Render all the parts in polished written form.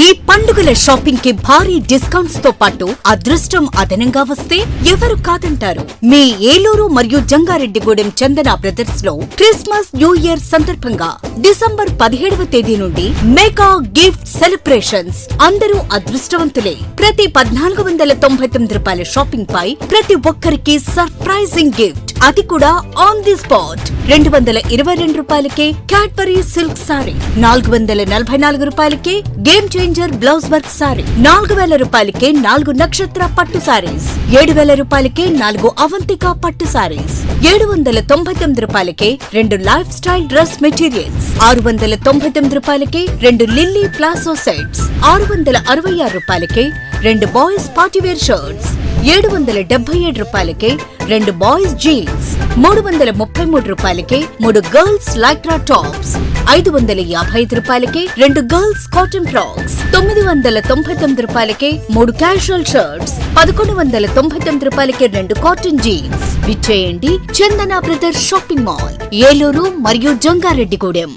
ఈ పండుగల షాపింగ్ కి భారీ డిస్కౌంట్స్ తో పాటు అదృష్టం అదనంగా వస్తే ఎవరు కాదంటారు. మీ ఏలూరు మరియు జంగారెడ్డిగూడెం చందన బ్రదర్స్ లో క్రిస్మస్ న్యూ ఇయర్ సందర్భంగా డిసెంబర్ 17వ తేదీ నుండి మెగా గిఫ్ట్ సెలబ్రేషన్స్. అందరూ అదృష్టవంతులే. ప్రతి 1499 రూపాయల షాపింగ్ పై ప్రతి ఒక్కరికి సర్ప్రైజింగ్ గిఫ్ట్, అది కూడా ఆన్ ది స్పాట్. 222 రూపాయలకే క్యాడ్బరీ సిల్క్ సారీ, 444 రూపాయలకే game changer blouse work sorry, 4000 రూపాయలకే 4 నక్షత్ర పట్టు సారీస్, 7000 రూపాయలకే 4 అవంతిక పట్టు సారీస్, 799 రూపాయలకే 2 లైఫ్ స్టైల్ డ్రెస్ మెటీరియల్స్, 699 రూపాయలకే 2 లిల్లీ ప్లాసో సెట్స్, 666 రూపాయలకే 2 బాయ్స్ పార్టీవేర్ షర్ట్స్, 777 రూపాయలకే 2 బాయ్స్ జీన్స్, 333 రూపాయలకే 3 గర్ల్స్ లైక్రా టాప్స్, 555 రూపాయలకే 2 గర్ల్స్ కాటన్ ఫ్రాక్స్, 999 రూపాయలకే 3 క్యాజువల్ షర్ట్స్, 1199 రూపాయలకే 2 కాటన్ జీన్స్. విచ్చేయండి చందన బ్రదర్స్ షాపింగ్ మాల్, ఏలూరు మరియు జంగారెడ్డిగూడెం.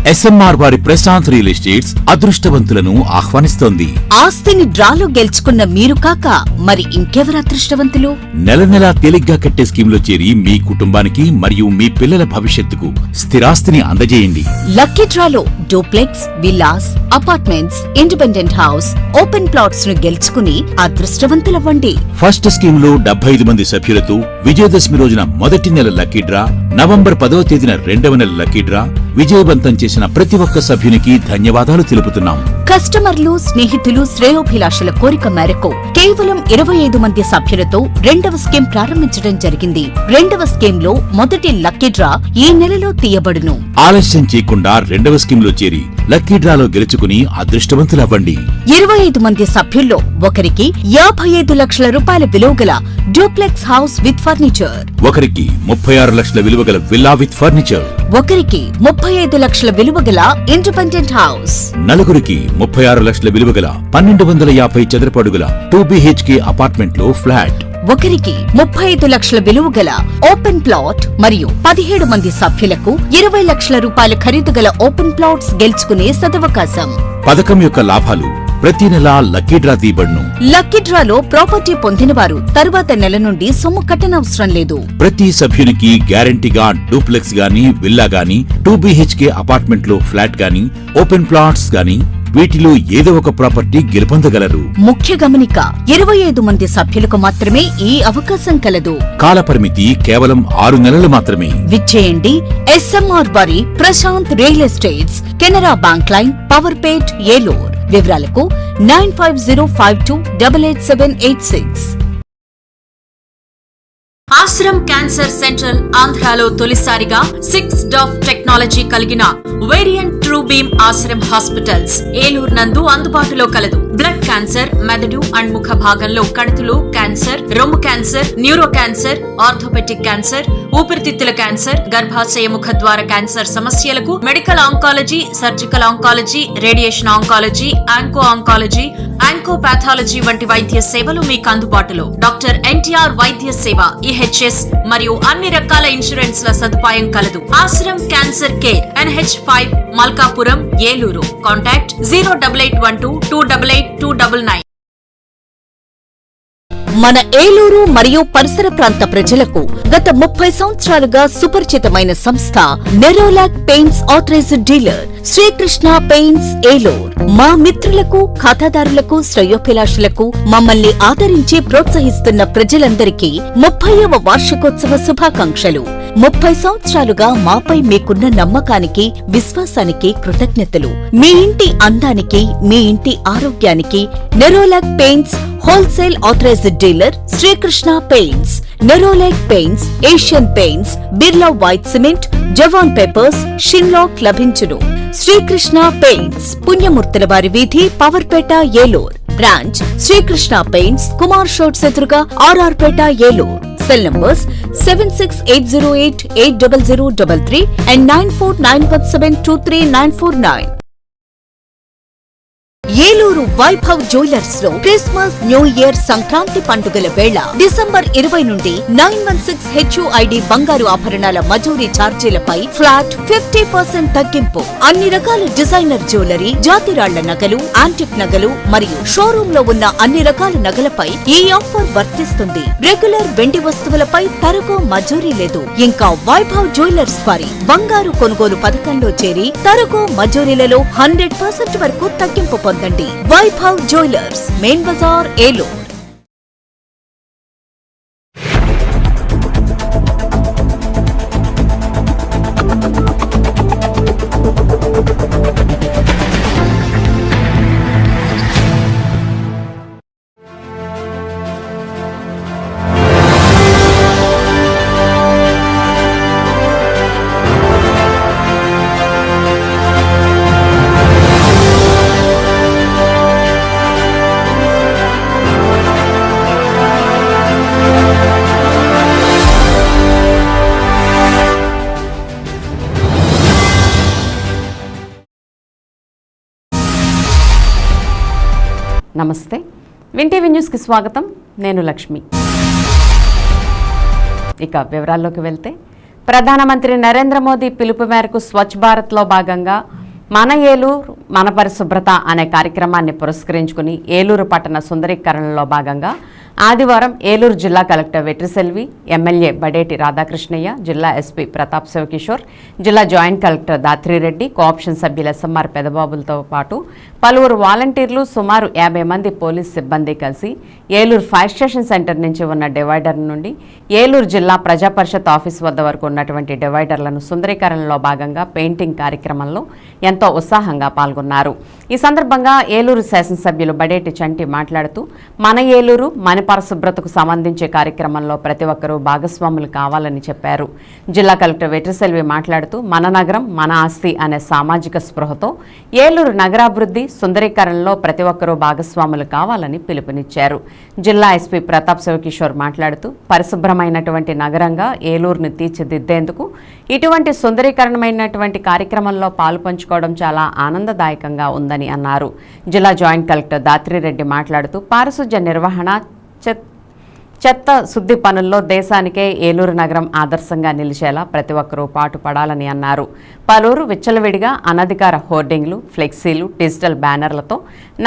ఎస్ఎంఆర్ వారి ప్రశాంత్ రియల్ ఎస్టేట్స్ అదృష్టవంతులను ఆహ్వానిస్తోంది. ఆస్తిని డ్రాలో గెలుచుకున్న మీరు కాక మరి ఇంకెవరు అదృష్టవంతులు? నెల నెలా తేలిగ్గా కట్టే స్కీమ్లో చేరి మీ కుటుంబానికి మరియు మీ పిల్లల భవిష్యత్తుకు స్థిరాస్తిని అందజేయండి. లక్కీ డ్రాలో duplex, villas, apartments, independent house, open plots ను గెలుచుకుని అదృష్టవంతులవ్వండి. ఫస్ట్ స్కీమ్ లో 75 మంది సభ్యులతో విజయదశమి రోజున మొదటి నెల లక్కీ డ్రా, నవంబర్ 10వ తేదీన 2వ నెల లక్కీ డ్రా విజయవంతం చేసిన ప్రతి ఒక్క సభ్యునికి ధన్యవాదాలు తెలుపుతున్నాం. కస్టమర్లు, స్నేహితులు, శ్రేయోభిలాషుల కోరిక మేరకు కేవలం 25 మంది సభ్యులతో 2వ స్కీమ్ ప్రారంభించడం జరిగింది. 2వ స్కీమ్ లో మొదటి లక్కీ డ్రా ఈ నెలలో తీయబడును. ఆలస్యం చేయకుండా 2వ స్కీమ్ లో చేరి లక్కీ డ్రాలో గెలుచుకుని అదృష్టవంతులవ్వండి. 25 మంది సభ్యుల్లో ఒకరికి 55 లక్షల రూపాయల విలువగల డూప్లెక్స్ హౌస్ విత్ ఫర్నిచర్, ఒకరికి 36 లక్షల విలువగల విల్లా విత్ ఫర్నిచర్, ఒకరికి 35 లక్షల విలువగల ఇండిపెండెంట్ హౌస్, నలుగురికి 36 లక్షల విలువగల 1250 చదరపు అడుగుల 2BHK అపార్ట్మెంట్ లో ఫ్లాట్, ఒకరికి 35 లక్షల విలువగల ఓపెన్ ప్లాట్ మరియు 17 మంది సభ్యులకు 20 లక్షల రూపాయల ఖరీదు గల ఓపెన్ ప్లాట్స్ గెలుచుకునే సదవకాశం. పథకం యొక్క లాభాలు ప్రతి నెల లక్కీ డ్రా తీయబడును. లక్కీ డ్రాలో ప్రాపర్టీ పొందినవారు తరువాత నెల నుండి సొమ్ము కట్టనవసరం లేదు. ప్రతి సభ్యునికి గ్యారంటీగా డూప్లెక్స్ గాని, విల్లా గాని, 2BHK అపార్ట్మెంట్ లో ఫ్లాట్ గాని, ఓపెన్ ప్లాట్స్ గాని వీటిలో ఏదో ఒక ప్రాపర్టీ గెలుపొందగలరు. ముఖ్య గమనిక, 25 మంది సభ్యులకు మాత్రమే ఈ అవకాశం కలదు. కాలపరిమితి కేవలం 6 నెలలు మాత్రమే. విచ్చేయండి ఎస్ఎంఆర్ వారి Prashanth real estates, Canara bank line, Powerpet, Eluru. వివరాలకు 9505288786. ఆశ్రమ్ క్యాన్సర్ సెంటర్ ఆంధ్రాలో తొలిసారిగా 6 డాఫ్ టెక్నాలజీ కలిగిన variant true beam Ashram hospitals Eluru నందు అందుబాటులో కలదు. బ్లడ్ క్యాన్సర్, మెదడు అండ్ ముఖ భాగంలో కణుతులు క్యాన్సర్, రొమ్ము cancer, neuro cancer, orthopaedic cancer, ఊపిరితిత్తుల క్యాన్సర్, గర్భాశయ ముఖ ద్వార క్యాన్సర్ సమస్యలకు medical oncology, surgical oncology, radiation oncology, onco oncology, oncopathology వంటి వైద్య సేవలు మీకు అందుబాటులో. డాక్టర్ ఎన్టీఆర్ వైద్య సేవ, EHS మరియు అన్ని రకాల ఇన్సూరెన్స్ల సదుపాయం కలదు. Ashram cancer care, NH5, Malkapuram, Eluru. Contact 08812288299. మన ఏలూరు మరియు పరిసర ప్రాంత ప్రజలకు గత 30 సంవత్సరాలుగా సుపరిచితమైన సంస్థ Nerolac paints authorised dealer Srikrishna paints Eluru. మా మిత్రులకు, ఖాతాదారులకు, శ్రేయోభిలాషులకు మమ్మల్ని ఆదరించి ప్రోత్సహిస్తున్న ప్రజలందరికీ 30వ వార్షికోత్సవ శుభాకాంక్షలు. 30 సంవత్సరాలుగా మాపై మీకున్న నమ్మకానికి, విశ్వాసానికి కృతజ్ఞతలు. మీ ఇంటి అందానికి, మీ ఇంటి ఆరోగ్యానికి Nerolac paints wholesale authorised dealer Srikrishna paints. Nerolac paints, Asian paints, Birla white cement, జవాన్ పేపర్స్, షిన్లాక్ లభించును. శ్రీకృష్ణ పెయింట్స్, పుణ్యమూర్తుల వారి వీధి, పవర్పేట, ఏలూరు. బ్రాంచ్ శ్రీకృష్ణ పెయింట్స్, కుమార్ షోట్స్ ఎదురుగా, RR Peta, Eluru. Cell numbers 7680880033 and 9491723949. Eluru Vaibhav jewellers లో క్రిస్మస్ న్యూ ఇయర్ సంక్రాంతి పండుగల వేళ డిసెంబర్ 20 నుండి 916 HUID బంగారు ఆభరణాల మజూరీ ఛార్జీలపై ఫ్లాట్ 50% తగ్గింపు. అన్ని రకాల డిజైనర్ జ్యువెలరీ, జాతిరాళ్ల నగలు, యాంటిక్ నగలు మరియు షోరూమ్ లో ఉన్న అన్ని రకాల నగలపై ఈ ఆఫర్ వర్తిస్తుంది. రెగ్యులర్ వెండి వస్తువులపై తరుగు మజూరీ లేదు. ఇంకా వైభవ్ జ్యువెలర్స్ వారి బంగారు కొనుగోలు పథకంలో చేరి తరుగు మజూరీలలో 100% వరకు తగ్గింపు పొందండి. Vaibhav jewellers, main Bazar, Eluru. నమస్తే, వింటీవీ న్యూస్కి స్వాగతం. నేను లక్ష్మి. ఇక వివరాల్లోకి వెళ్తే, ప్రధానమంత్రి నరేంద్ర మోదీ పిలుపు మేరకు స్వచ్ఛ భారత్లో భాగంగా మన ఏలూరు మన పరిశుభ్రత అనే కార్యక్రమాన్ని పురస్కరించుకుని ఏలూరు పట్టణ సుందరీకరణలో భాగంగా ఆదివారం ఏలూరు జిల్లా కలెక్టర్ వెట్రిసెల్వి, ఎమ్మెల్యే బడేటి రాధాకృష్ణయ్య, జిల్లా ఎస్పీ ప్రతాప్ శివకిషోర్, జిల్లా జాయింట్ కలెక్టర్ దాత్రిరెడ్డి, కోఆప్షన్ సభ్యులు ఎస్ఎంఆర్ పెదబాబులతో పాటు పలువురు వాలంటీర్లు, సుమారు 50 మంది పోలీస్ సిబ్బంది కలిసి ఏలూరు ఫైర్ స్టేషన్ సెంటర్ నుంచి ఉన్న డివైడర్ నుండి ఏలూరు జిల్లా ప్రజా పరిషత్ ఆఫీస్ వద్ద వరకు ఉన్నటువంటి డివైడర్లను సుందరీకరణలో భాగంగా పెయింటింగ్ కార్యక్రమంలో ఎంతో ఉత్సాహంగా పాల్గొన్నారు. ఈ సందర్భంగా ఏలూరు శాసనసభ్యులు బడేటి చంటి మాట్లాడుతూ, మన ఏలూరు మన పరిశుభ్రతకు సంబంధించే కార్యక్రమంలో ప్రతి ఒక్కరూ భాగస్వాములు కావాలని చెప్పారు. జిల్లా కలెక్టర్ వెట్రిసెల్వి మాట్లాడుతూ, మన నగరం మన ఆస్తి అనే సామాజిక స్పృహతో ఏలూరు నగరాభివృద్ధి సుందరీకరణలో ప్రతి ఒక్కరూ భాగస్వాములు కావాలని పిలుపునిచ్చారు. జిల్లా ఎస్పీ ప్రతాప్ శివకిషోర్ మాట్లాడుతూ, పరిశుభ్రమైనటువంటి నగరంగా ఏలూరుని తీర్చిదిద్దేందుకు ఇటువంటి సుందరీకరణమైనటువంటి కార్యక్రమంలో పాలుపంచుకోవడం చాలా ఆనందదాయకంగా ఉందని అన్నారు. జిల్లా జాయింట్ కలెక్టర్ దాత్రిరెడ్డి మాట్లాడుతూ, పారిశుధ్య నిర్వహణ, చెత్త శుద్ధి పనుల్లో దేశానికే ఏలూరు నగరం ఆదర్శంగా నిలిచేలా ప్రతి ఒక్కరూ పాటుపడాలని అన్నారు. పలువురు విచ్చలవిడిగా అనధికార హోర్డింగ్లు, ఫ్లెక్సీలు, డిజిటల్ బ్యానర్లతో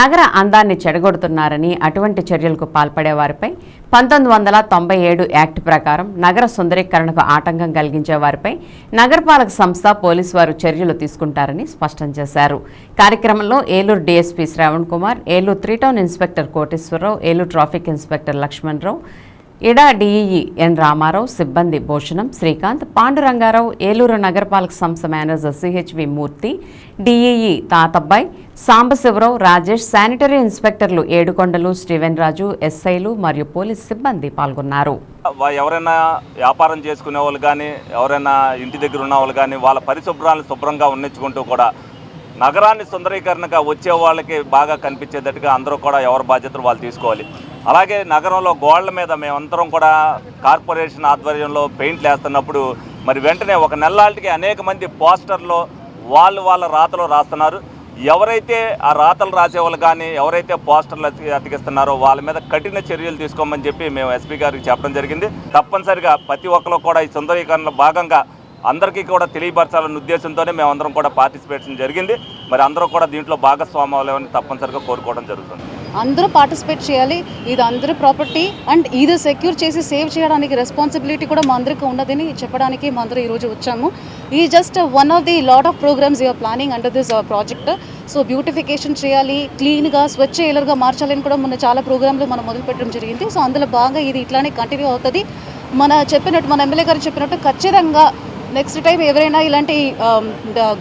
నగర అందాన్ని చెడగొడుతున్నారని, అటువంటి చర్యలకు పాల్పడే వారిపై 1997 యాక్ట్ ప్రకారం నగర సుందరీకరణకు ఆటంకం కలిగించే వారిపై నగరపాలక సంస్థ, పోలీసు వారు చర్యలు తీసుకుంటారని స్పష్టం చేశారు. కార్యక్రమంలో Eluru DSP Shravan Kumar, Eluru 3 town inspector Koteswararao, Eluru traffic inspector Lakshmanarao, ఇడా డిఈఈ ఎన్ రామారావు, సిబ్బంది భూషణం, శ్రీకాంత్, పాండురంగారావు, ఏలూరు నగరపాలక సంస్థ మేనేజర్ సిహెచ్వి మూర్తి, డిఈఈ తాతబ్బాయి, సాంబశివరావు, రాజేష్, శానిటరీ ఇన్స్పెక్టర్లు ఏడుకొండలు, స్టీవెన్ రాజు, ఎస్ఐలు మరియు పోలీస్ సిబ్బంది పాల్గొన్నారు. ఎవరైనా వ్యాపారం చేసుకునే వాళ్ళు కానీ, ఎవరైనా ఇంటి దగ్గర ఉన్న వాళ్ళు కానీ, వాళ్ళ పరిశుభ్రాలను శుభ్రంగా ఉన్నించుకుంటూ కూడా నగరాన్ని సుందరీకరణగా వచ్చే వాళ్ళకి బాగా కనిపించేటట్టుగా అందరూ కూడా ఎవరి బాధ్యతలు వాళ్ళు తీసుకోవాలి. అలాగే నగరంలో గోడల మీద మేమందరం కూడా కార్పొరేషన్ ఆధ్వర్యంలో పెయింట్లు వేస్తున్నప్పుడు మరి వెంటనే ఒక నెల్లాటికి అనేక మంది పోస్టర్లో వాళ్ళ రాతలు రాస్తున్నారు. ఎవరైతే ఆ రాతలు రాసేవాళ్ళు కానీ, ఎవరైతే పోస్టర్లు అతికిస్తున్నారో వాళ్ళ మీద కఠిన చర్యలు తీసుకోమని చెప్పి మేము ఎస్పీ గారికి చెప్పడం జరిగింది. తప్పనిసరిగా ప్రతి ఒక్కరు కూడా ఈ సుందరీకరణలో భాగంగా అందరికీ కూడా తెలియపరచాలన్న ఉద్దేశంతోనే మేమందరం కూడా పార్టిసిపేషన్ జరిగింది. మరి అందరూ కూడా దీంట్లో భాగస్వామ్యాలని తప్పనిసరిగా కోరుకోవడం జరుగుతుంది. అందరూ పార్టిసిపేట్ చేయాలి. ఇది అందరి ప్రాపర్టీ అండ్ ఇది సెక్యూర్ చేసి సేవ్ చేయడానికి రెస్పాన్సిబిలిటీ కూడా మా అందరికీ ఉన్నదని చెప్పడానికి మా అందరూ ఈరోజు వచ్చాము. ఈ just one of the lot of programmes you are planning under this project. So beautification చేయాలి, క్లీన్గా స్వచ్ఛ ఏలర్గా మార్చాలని కూడా మొన్న చాలా ప్రోగ్రాంలు మనం మొదలుపెట్టడం జరిగింది. సో అందులో బాగా ఇది ఇట్లానే కంటిన్యూ అవుతుంది. మన ఎమ్మెల్యే గారు చెప్పినట్టు ఖచ్చితంగా నెక్స్ట్ టైం ఎవరైనా ఇలాంటి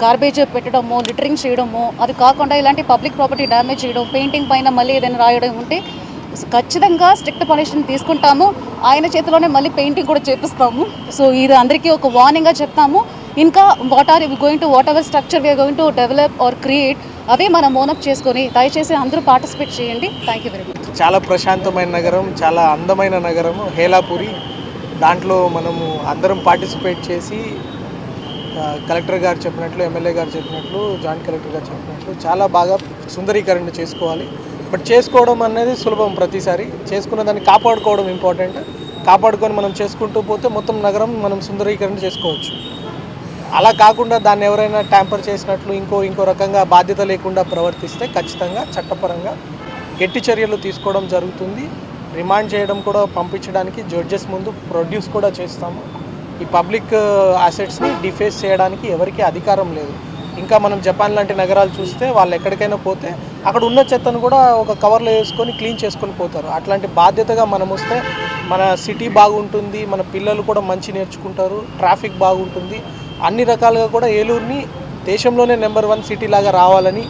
గార్బేజ్ పెట్టడము, లిటరింగ్ చేయడము, అది కాకుండా ఇలాంటి పబ్లిక్ ప్రాపర్టీ డ్యామేజ్ చేయడం, పెయింటింగ్ పైన మళ్ళీ ఏదైనా రాయడం ఉంటే ఖచ్చితంగా స్ట్రిక్ట్ పనిష్మెంట్ తీసుకుంటాము. ఆయన చేతిలోనే మళ్ళీ పెయింటింగ్ కూడా చేపిస్తాము. సో ఇది అందరికీ ఒక వార్నింగ్గా చెప్తాము. ఇంకా whatever structure we are going to develop or create అవే మనం ఓనప్ చేసుకొని దయచేసి అందరూ పార్టిసిపేట్ చేయండి. Thank you very much. చాలా ప్రశాంతమైన నగరం, చాలా అందమైన నగరము హేలాపురి. దాంట్లో మనము అందరం పార్టిసిపేట్ చేసి కలెక్టర్ గారు చెప్పినట్లు, ఎమ్మెల్యే గారు చెప్పినట్లు, జాయింట్ కలెక్టర్ గారు చెప్పినట్లు చాలా బాగా సుందరీకరణ చేసుకోవాలి. బట్ చేసుకోవడం అనేది సులభం, ప్రతిసారి చేసుకున్న దాన్ని కాపాడుకోవడం ఇంపార్టెంట్. కాపాడుకొని మనం చేసుకుంటూ పోతే మొత్తం నగరం మనం సుందరీకరణ చేసుకోవచ్చు. అలా కాకుండా దాన్ని ఎవరైనా ట్యాంపర్ చేసినట్లు ఇంకో రకంగా బాధ్యత లేకుండా ప్రవర్తిస్తే ఖచ్చితంగా చట్టపరంగా గట్టి చర్యలు తీసుకోవడం జరుగుతుంది. రిమాండ్ చేయడం కూడా, పంపించడానికి జడ్జెస్ ముందు ప్రొడ్యూస్ కూడా చేస్తాము. ఈ పబ్లిక్ అసెట్స్ని డిఫేస్ చేయడానికి ఎవరికీ అధికారం లేదు. ఇంకా మనం జపాన్ లాంటి నగరాలు చూస్తే వాళ్ళు ఎక్కడికైనా పోతే అక్కడ ఉన్న చెత్తను కూడా ఒక కవర్లో వేసుకొని క్లీన్ చేసుకొని పోతారు. అట్లాంటి బాధ్యతగా మనం వస్తే మన సిటీ బాగుంటుంది, మన పిల్లలు కూడా మంచి నేర్చుకుంటారు, ట్రాఫిక్ బాగుంటుంది. అన్ని రకాలుగా కూడా ఏలూరుని దేశంలోనే నెంబర్ 1 సిటీ లాగా రావాలని,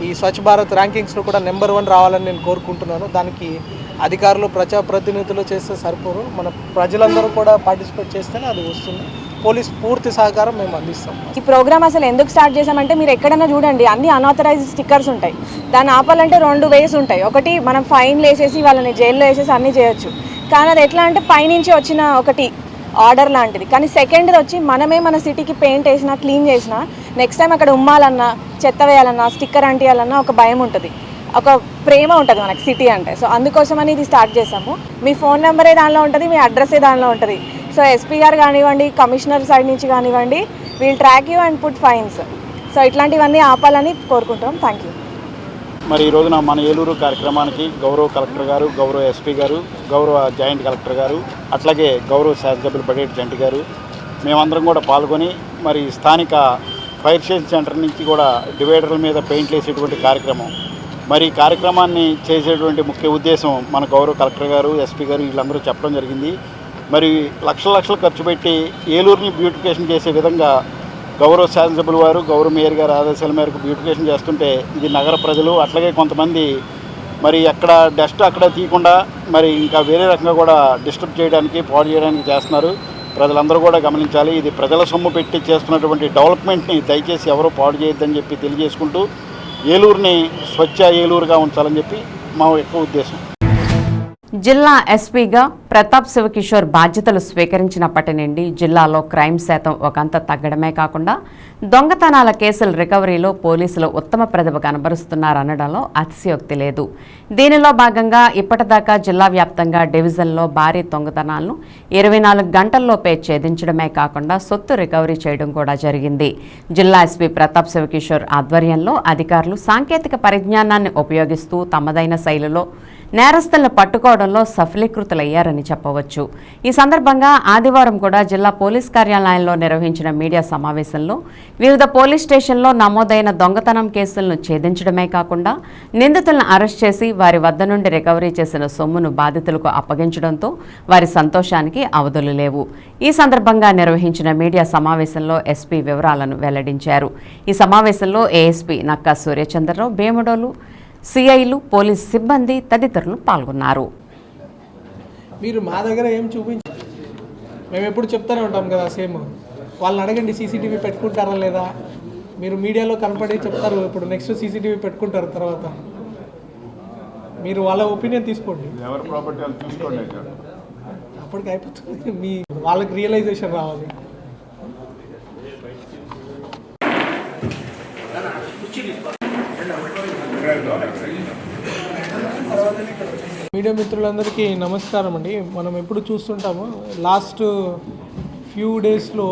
ఈ స్వచ్ఛ భారత్ ర్యాంకింగ్స్లో కూడా నెంబర్ 1 రావాలని నేను కోరుకుంటున్నాను. దానికి అధికారులు, ప్రజాప్రతినిధులు చేస్తే సరిపోరు, మన ప్రజలందరూ కూడా పార్టిసిపేట్ చేస్తేనే అది వస్తుంది. పోలీస్ పూర్తి సహకారం మేము అందిస్తాం. ఈ ప్రోగ్రామ్ అసలు ఎందుకు స్టార్ట్ చేసామంటే, మీరు ఎక్కడైనా చూడండి అన్ని అన్ఆథరైజ్డ్ స్టిక్కర్స్ ఉంటాయి. దాన్ని ఆపాలంటే 2 వేస్ ఉంటాయి. ఒకటి మనం ఫైన్లు వేసేసి వాళ్ళని జైల్లో వేసేసి అన్నీ చేయొచ్చు. కానీ అది ఎట్లా అంటే పైనుంచి వచ్చిన ఒకటి ఆర్డర్ లాంటిది. కానీ సెకండ్ది వచ్చి మనమే మన సిటీకి పెయింట్ వేసినా, క్లీన్ చేసినా నెక్స్ట్ టైం అక్కడ ఉమ్మాలన్నా, చెత్త వేయాలన్నా, స్టిక్కర్ అంటియాలన్నా ఒక భయం ఉంటుంది, ఒక ప్రేమ ఉంటుంది మనకి సిటీ అంటే. సో అందుకోసమని ఇది స్టార్ట్ చేసాము. మీ ఫోన్ నెంబరే దానిలో ఉంటుంది, మీ అడ్రస్సే దానిలో ఉంటుంది. సో ఎస్పీ గారు కానివ్వండి, కమిషనర్ సైడ్ నుంచి కానివ్వండి, we'll track you and put fines. So ఇట్లాంటివన్నీ ఆపాలని కోరుకుంటాం. Thank you. మరి ఈ రోజున మన ఏలూరు కార్యక్రమానికి గౌరవ కలెక్టర్ గారు, గౌరవ ఎస్పీ గారు, గౌరవ జాయింట్ కలెక్టర్ గారు, అట్లాగే గౌరవ శాసనసభ్యులు బడేటి జంటి గారు మేమందరం కూడా పాల్గొని మరి స్థానిక ఫైర్ స్టేషన్ సెంటర్ నుంచి కూడా డివైడర్ల మీద పెయింట్లు వేసేటువంటి కార్యక్రమం, మరి కార్యక్రమాన్ని చేసేటువంటి ముఖ్య ఉద్దేశం మన గౌరవ కలెక్టర్ గారు, ఎస్పీ గారు వీళ్ళందరూ చెప్పడం జరిగింది. మరి లక్షలు ఖర్చు పెట్టి ఏలూరుని బ్యూటిఫికేషన్ చేసే విధంగా గౌరవ శాసనసభ్యుల వారు, గౌరవ మేయర్ గారి ఆదేశాల మేరకు బ్యూటిఫికేషన్ చేస్తుంటే ఇది నగర ప్రజలు అట్లాగే కొంతమంది మరి అక్కడ డస్ట్ అక్కడ తీయకుండా మరి ఇంకా వేరే రకంగా కూడా డిస్టర్బ్ చేయడానికి, పాడు చేయడానికి చేస్తున్నారు. ప్రజలందరూ కూడా గమనించాలి. ఇది ప్రజల సొమ్ము పెట్టి చేస్తున్నటువంటి డెవలప్మెంట్ని దయచేసి ఎవరూ పాడు చేయొద్దని చెప్పి తెలియజేసుకుంటూ ఏలూరుని స్వచ్ఛ ఏలూరుగా ఉంచాలని చెప్పి మా యొక్క ఉద్దేశం. జిల్లా ఎస్పీగా ప్రతాప్ శివకిషోర్ బాధ్యతలు స్వీకరించినప్పటి నుండి జిల్లాలో క్రైమ్ శాతం ఒకంత తగ్గడమే కాకుండా దొంగతనాల కేసుల రికవరీలో పోలీసులు ఉత్తమ ప్రతిభ కనబరుస్తున్నారనడంలో అతిశయోక్తి లేదు. దీనిలో భాగంగా ఇప్పటిదాకా జిల్లా వ్యాప్తంగా డివిజన్లో భారీ దొంగతనాలను 24 గంటల్లోపే ఛేదించడమే కాకుండా సొత్తు రికవరీ చేయడం కూడా జరిగింది. జిల్లా ఎస్పీ ప్రతాప్ శివకిషోర్ ఆధ్వర్యంలో అధికారులు సాంకేతిక పరిజ్ఞానాన్ని ఉపయోగిస్తూ తమదైన శైలిలో నేరస్తులను పట్టుకోవడంలో సఫలీకృతులయ్యారని చెప్పవచ్చు. ఈ సందర్భంగా ఆదివారం కూడా జిల్లా పోలీస్ కార్యాలయంలో నిర్వహించిన మీడియా సమావేశంలో వివిధ పోలీస్ స్టేషన్లో నమోదైన దొంగతనం కేసులను ఛేదించడమే కాకుండా నిందితులను అరెస్ట్ చేసి వారి వద్ద నుండి రికవరీ చేసిన సొమ్మును బాధితులకు అప్పగించడంతో వారి సంతోషానికి అవధులు లేవు. ఈ సందర్భంగా నిర్వహించిన మీడియా సమావేశంలో ఎస్పీ వివరాలను వెల్లడించారు. ఈ సమావేశంలో ఏఎస్పీ నక్కా సూర్యచంద్రరావు, భీముడోలు సిఐలు, పోలీస్ సిబ్బంది తదితరులు పాల్గొన్నారు. మీరు మా దగ్గర ఏం చూపించారు, మేము ఎప్పుడు చెప్తూనే ఉంటాం కదా, సేమ్ వాళ్ళని అడగండి సీసీటీవీ పెట్టుకుంటారా లేదా. మీరు మీడియాలో కనపడి చెప్తారు, ఇప్పుడు నెక్స్ట్ సీసీటీవీ పెట్టుకుంటారు, తర్వాత మీరు వాళ్ళ ఒపీనియన్ తీసుకోండి, అప్పటికి అయిపోతుంది. మీ వాళ్ళకి రియలైజేషన్ రావాలి. మీడియా మిత్రులందరికీ నమస్కారం అండి. మనం ఎప్పుడు చూస్తుంటాము లాస్ట్ ఫ్యూ డేస్లో,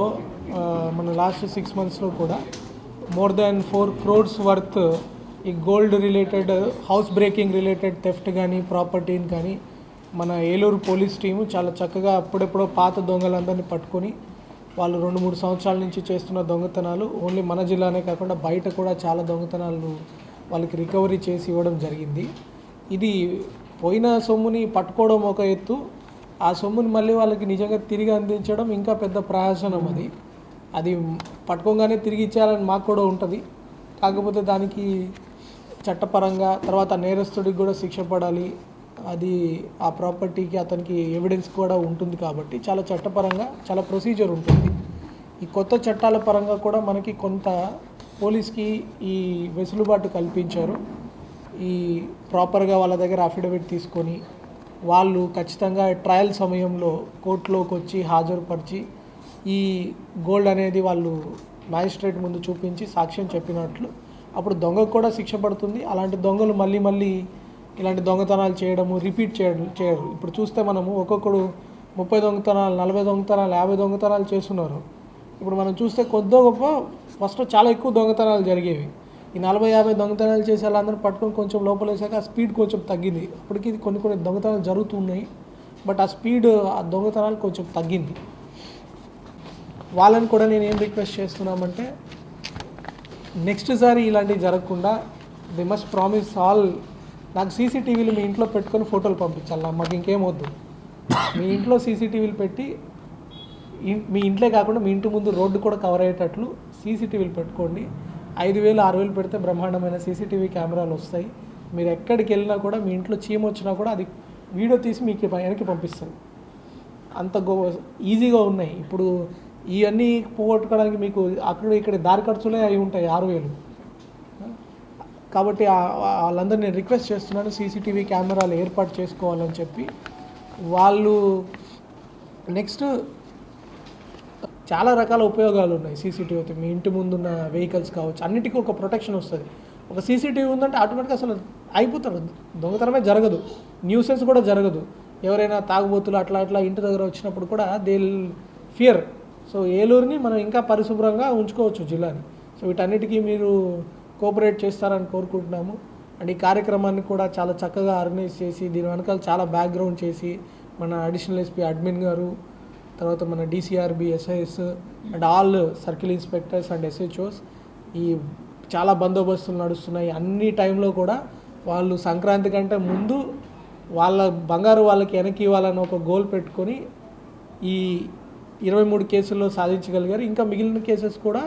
మన లాస్ట్ 6 monthsలో కూడా మోర్ దాన్ 4 crores వర్త్ ఈ gold related, house breaking related theft కానీ, ప్రాపర్టీని కానీ మన ఏలూరు పోలీస్ టీము చాలా చక్కగా అప్పుడెప్పుడో పాత దొంగలందరినీ పట్టుకొని వాళ్ళు 2-3 సంవత్సరాల నుంచి చేస్తున్న దొంగతనాలు, ఓన్లీ మన జిల్లానే కాకుండా బయట కూడా చాలా దొంగతనాలు వాళ్ళకి రికవరీ చేసి ఇవ్వడం జరిగింది. ఇది పోయిన సొమ్ముని పట్టుకోవడం ఒక ఎత్తు, ఆ సొమ్ముని మళ్ళీ వాళ్ళకి నిజంగా తిరిగి అందించడం ఇంకా పెద్ద ప్రహసనం. అది పట్టుకోగానే తిరిగి ఇచ్చేయాలని మాకు కూడా ఉంటుంది. కాకపోతే దానికి చట్టపరంగా తర్వాత నేరస్తుడికి కూడా శిక్ష పడాలి, అది ఆ ప్రాపర్టీకి అతనికి ఎవిడెన్స్ కూడా ఉంటుంది. కాబట్టి చాలా చట్టపరంగా చాలా ప్రొసీజర్ ఉంటుంది. ఈ కొత్త చట్టాల పరంగా కూడా మనకి కొంత పోలీస్కి ఈ వెసులుబాటు కల్పించారు. ఈ ప్రాపర్గా వాళ్ళ దగ్గర అఫిడవిట్ తీసుకొని వాళ్ళు ఖచ్చితంగా ట్రయల్ సమయంలో కోర్టులోకి వచ్చి హాజరుపరిచి ఈ గోల్డ్ అనేది వాళ్ళు మ్యాజిస్ట్రేట్ ముందు చూపించి సాక్ష్యం చెప్పినట్లు అప్పుడు దొంగకు కూడా శిక్ష పడుతుంది. అలాంటి దొంగలు మళ్ళీ ఇలాంటి దొంగతనాలు చేయడము రిపీట్ చేయరు. ఇప్పుడు చూస్తే మనము ఒక్కొక్కడు 30 దొంగతనాలు, 40 దొంగతనాలు, 50 దొంగతనాలు చేస్తున్నారు. ఇప్పుడు మనం చూస్తే కొద్దో గొప్ప ఫస్ట్ చాలా ఎక్కువ దొంగతనాలు జరిగేవి. ఈ 40-50 దొంగతనాలు చేసే వాళ్ళందరూ పట్టుకొని కొంచెం లోపలేసాక ఆ స్పీడ్ కొంచెం తగ్గింది. అప్పటికి కొన్ని దొంగతనాలు జరుగుతున్నాయి, బట్ ఆ స్పీడ్ ఆ దొంగతనాలు కొంచెం తగ్గింది. వాళ్ళని కూడా నేను ఏం రిక్వెస్ట్ చేస్తున్నామంటే నెక్స్ట్ సారి ఇలాంటివి జరగకుండా దే మస్ట్ ప్రామిస్ ఆల్. నాకు సీసీటీవీలు మీ ఇంట్లో పెట్టుకొని ఫోటోలు పంపించాలి, మాకు ఇంకేం వద్దు. మీ ఇంట్లో సీసీటీవీలు పెట్టి మీ ఇంట్లో కాకుండా మీ ఇంటి ముందు రోడ్డు కూడా కవర్ అయ్యేటట్లు సీసీటీవీలు పెట్టుకోండి. 5,000-6,000 పెడితే బ్రహ్మాండమైన సీసీటీవీ కెమెరాలు వస్తాయి. మీరు ఎక్కడికి వెళ్ళినా కూడా మీ ఇంట్లో చీమ వచ్చినా కూడా అది వీడియో తీసి మీకు వెనక్కి పంపిస్తుంది. అంత ఈజీగా ఉన్నాయి. ఇప్పుడు ఇవన్నీ పోగొట్టుకోవడానికి మీకు అక్కడ ఇక్కడ దారి ఖర్చులే అయి ఉంటాయి 6,000. కాబట్టి వాళ్ళందరూ నేను రిక్వెస్ట్ చేస్తున్నాను సీసీటీవీ కెమెరాలు ఏర్పాటు చేసుకోవాలని చెప్పి. వాళ్ళు నెక్స్ట్ చాలా రకాల ఉపయోగాలు ఉన్నాయి సీసీటీవీతో. మీ ఇంటి ముందున్న వెహికల్స్ కావచ్చు, అన్నిటికీ ఒక ప్రొటెక్షన్ వస్తుంది. ఒక సీసీటీవీ ఉందంటే ఆటోమేటిక్గా అసలు అయిపోతారు, దొంగతనమే జరగదు, న్యూసెన్స్ కూడా జరగదు. ఎవరైనా తాగుబోతులు అట్లా ఇంటి దగ్గర వచ్చినప్పుడు కూడా దే విల్ ఫియర్. సో ఏలూరుని మనం ఇంకా పరిశుభ్రంగా ఉంచుకోవచ్చు జిల్లాని. సో వీటన్నిటికీ మీరు కోఆపరేట్ చేస్తారని కోరుకుంటున్నాము. అండ్ ఈ కార్యక్రమాన్ని కూడా చాలా చక్కగా ఆర్గనైజ్ చేసి దీని వెనకాల చాలా బ్యాక్గ్రౌండ్ చేసి మన అడిషనల్ ఎస్పీ అడ్మిన్ గారు, తర్వాత మన DCRB SIS and all circle inspectors and SHOs ఈ చాలా బందోబస్తులు నడుస్తున్నాయి. అన్ని టైంలో కూడా వాళ్ళు సంక్రాంతి కంటే ముందు వాళ్ళ బంగారు వాళ్ళకి వెనక్కి ఇవ్వాలని ఒక గోల్ పెట్టుకొని ఈ 23 కేసుల్లో సాధించగలిగారు. ఇంకా మిగిలిన కేసెస్ కూడా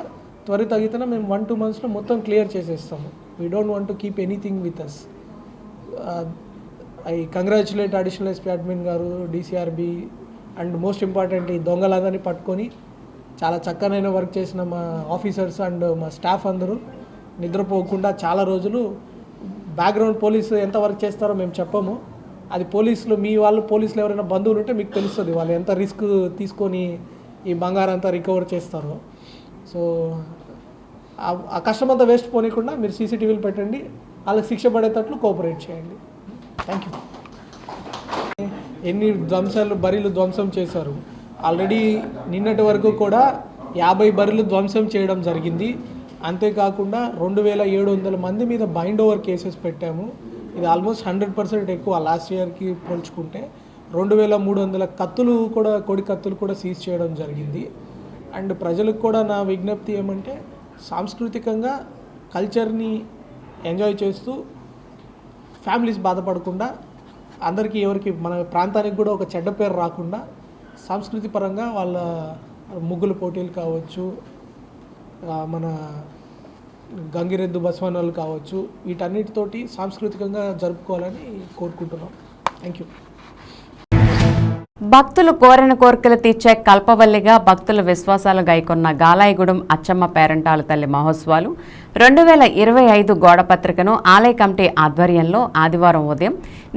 త్వరితగతిన మేము 1-2 monthsలో మొత్తం క్లియర్ చేసేస్తాము. We don't want to keep anything with us. I congratulate additional SP admin గారు, DCRB అండ్ మోస్ట్ ఇంపార్టెంట్ ఈ దొంగలందరినీ పట్టుకొని చాలా చక్కనైన వర్క్ చేసిన మా ఆఫీసర్స్ అండ్ మా స్టాఫ్ అందరూ నిద్రపోకుండా చాలా రోజులు బ్యాక్గ్రౌండ్ పోలీసు ఎంత వర్క్ చేస్తారో మేము చెప్పము. అది పోలీసులు మీ వాళ్ళు పోలీసులు ఎవరైనా బంధువులు ఉంటే మీకు తెలుస్తుంది వాళ్ళు ఎంత రిస్క్ తీసుకొని ఈ బంగారం అంతా రికవర్ చేస్తారో. సో ఆ కష్టం అంతా వేస్ట్ పోనీకుండా మీరు సీసీటీవీలు పెట్టండి, వాళ్ళకి శిక్ష పడేటట్లు కోఆపరేట్ చేయండి. Thank you. ఎన్ని బరిలు ధ్వంసం చేశారు ఆల్రెడీ. నిన్నటి వరకు కూడా 50 బరిలు ధ్వంసం చేయడం జరిగింది. అంతేకాకుండా 2,700 మంది మీద బైండ్ ఓవర్ కేసెస్ పెట్టాము. ఇది ఆల్మోస్ట్ 100% ఎక్కువ లాస్ట్ ఇయర్కి పోల్చుకుంటే. 2,300 కత్తులు కూడా, కొడి కత్తులు కూడా సీజ్ చేయడం జరిగింది. అండ్ ప్రజలకు కూడా నా విజ్ఞప్తి ఏమంటే సాంస్కృతికంగా కల్చర్ని ఎంజాయ్ చేస్తూ ఫ్యామిలీస్ బాధపడకుండా, అందరికీ ఎవరికి మన ప్రాంతానికి కూడా ఒక చెడ్డ పేరు రాకుండా సంస్కృతి పరంగా వాళ్ళ ముగ్గుల పోటీలు కావచ్చు, మన గంగిరెద్దు బసవనాలు కావచ్చు, వీటన్నిటితోటి సాంస్కృతికంగా జరుపుకోవాలని కోరుకుంటున్నాం. Thank you. భక్తులు కోరిన కోరికలు తీర్చే కల్పవల్లిగా భక్తుల విశ్వాసాలు గైకొన్న గాలాయిగూడెం అచ్చమ్మ పేరంటాల తల్లి మహోత్సవాలు 2025 గోడపత్రికను ఆలయ కమిటీ ఆధ్వర్యంలో ఆదివారం ఉదయం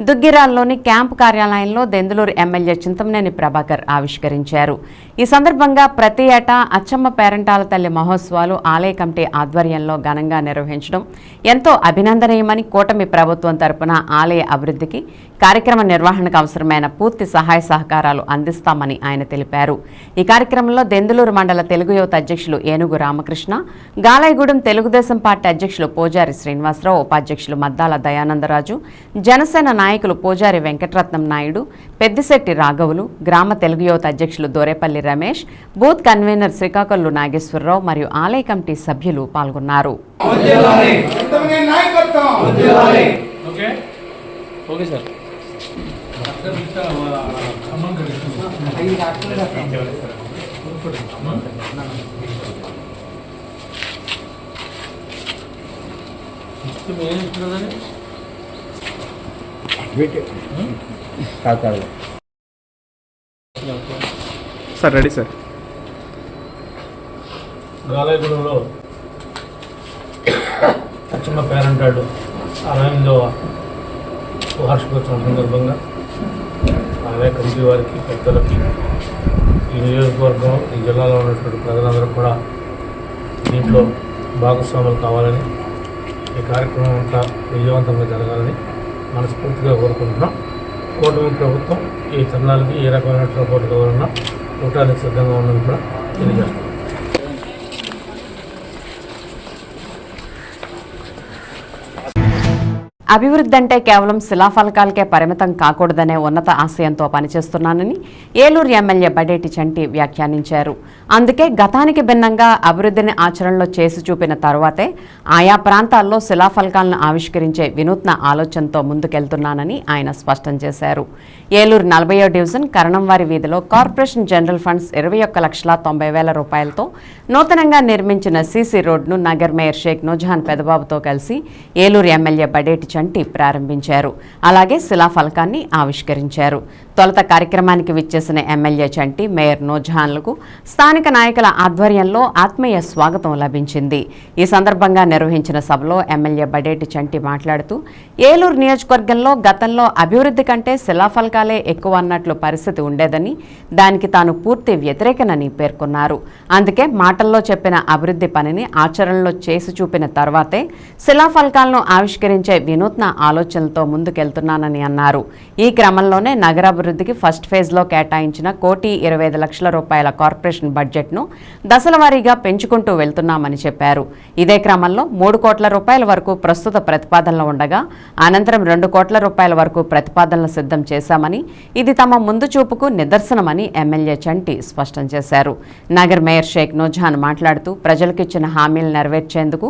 దుగ్గిరాల్లోని క్యాంపు కార్యాలయంలో దెందులూరు ఎమ్మెల్యే చింతమనేని ప్రభాకర్ ఆవిష్కరించారు. ఈ సందర్భంగా ప్రతి ఏటా అచ్చమ్మ పేరంటాల తల్లి మహోత్సవాలు ఆలయ కమిటీ ఆధ్వర్యంలో ఘనంగా నిర్వహించడం ఎంతో అభినందనీయమని, కూటమి ప్రభుత్వం తరపున ఆలయ అభివృద్ధికి, కార్యక్రమ నిర్వహణకు అవసరమైన పూర్తి సహాయ సహకారాలు అందిస్తామని ఆయన తెలిపారు. ఈ కార్యక్రమంలో దెందులూరు మండల తెలుగు యువత అధ్యక్షులు ఏనుగు రామకృష్ణ, గాలాయిగూడెం తెలుగుదేశం పార్టీ అధ్యక్షులు పూజారి శ్రీనివాసరావు, ఉపాధ్యక్షులు మద్దాల దయానందరాజు, జనసేన నాయకులు పూజారి వెంకటరత్నం నాయుడు, పెద్దిశెట్టి రాఘవులు, గ్రామ తెలుగు యువత అధ్యక్షులు దోరేపల్లి రమేష్, బూత్ కన్వీనర్ శ్రీకాకుళం నాగేశ్వరరావు మరియు ఆలయ కమిటీ సభ్యులు పాల్గొన్నారు. Sir ready sir. గాలాయిగూడెంలో అచ్చమ్మ పేరంటాడు 68వ వార్షికోత్సవం సందర్భంగా ఆలయ కమిటీ వారికి, పెద్దలకి, ఈ నియోజకవర్గం, ఈ జిల్లాలో ఉన్నటువంటి ప్రజలందరూ కూడా దీంట్లో భాగస్వాములు కావాలని, ఈ కార్యక్రమం అంతా విజయవంతంగా జరగాలని మనస్ఫూర్తిగా కోరుకుంటున్నాం. కూటమి ప్రభుత్వం ఈ తరుణాలకి ఏ రకమైన సపోర్ట్ కావాలన్నా కూటానికి సిద్ధంగా ఉందని కూడా తెలియజేస్తాం. అభివృద్ధి అంటే కేవలం శిలాఫలకాలకే పరిమితం కాకూడదనే ఉన్నత ఆశయంతో పనిచేస్తున్నానని ఏలూరు ఎమ్మెల్యే బడేటి చంటి వ్యాఖ్యానించారు. అందుకే గతానికి భిన్నంగా అభివృద్ధిని ఆచరణలో చేసి చూపిన తరువాతే ఆయా ప్రాంతాల్లో శిలాఫలకాలను ఆవిష్కరించే వినూత్న ఆలోచనతో ముందుకెళ్తున్నానని ఆయన స్పష్టం చేశారు. ఏలూరు 40వ డివిజన్ కరణంవారి వీధిలో కార్పొరేషన్ జనరల్ ఫండ్స్ 21,90,000 రూపాయలతో నూతనంగా నిర్మించిన సీసీ రోడ్ను నగర్ మేయర్ షేక్ నూజహాన్ పెదబాబుతో కలిసి ఏలూరు ఎమ్మెల్యే బడేటి చంటి ప్రారంభించారు. అలాగే శిలాఫలకాన్ని ఆవిష్కరించారు. తొలుత కార్యక్రమానికి విచ్చేసిన ఎమ్మెల్యే చంటి, మేయర్ నూజహాన్లకు స్థానిక నాయకుల ఆధ్వర్యంలో ఆత్మీయ స్వాగతం లభించింది. ఈ సందర్భంగా నిర్వహించిన సభలో ఎమ్మెల్యే బడేటి చంటి మాట్లాడుతూ ఏలూరు నియోజకవర్గంలో గతంలో అభివృద్ధి కంటే శిలాఫలకాలే ఎక్కువ అన్నట్లు పరిస్థితి ఉండేదని, దానికి తాను పూర్తి వ్యతిరేకనని పేర్కొన్నారు. అందుకే మాటల్లో చెప్పిన అభివృద్ధి పనిని ఆచరణలో చేసి చూపిన తర్వాతే శిలాఫలకాలను ఆవిష్కరించే వినూత్న ఆలోచనలతో ముందుకెళ్తున్నానని అన్నారు. ఈ క్రమంలోనే నగరాభివృద్ధికి ఫస్ట్ ఫేజ్లో కేటాయించిన 1,25,00,000 రూపాయల కార్పొరేషన్ బడ్జెట్ను దశల వారీగా పెంచుకుంటూ వెళ్తున్నామని చెప్పారు. ఇదే క్రమంలో 3 కోట్ల రూపాయల వరకు ప్రస్తుత ప్రతిపాదనలు ఉండగా అనంతరం 2 కోట్ల రూపాయల వరకు ప్రతిపాదనలు సిద్ధం చేశామని, ఇది తమ ముందు చూపుకు నిదర్శనమని ఎమ్మెల్యే చంటి స్పష్టం చేశారు. నగర్ మేయర్ షేక్ నూజహాన్ మాట్లాడుతూ ప్రజలకు ఇచ్చిన హామీలు నెరవేర్చేందుకు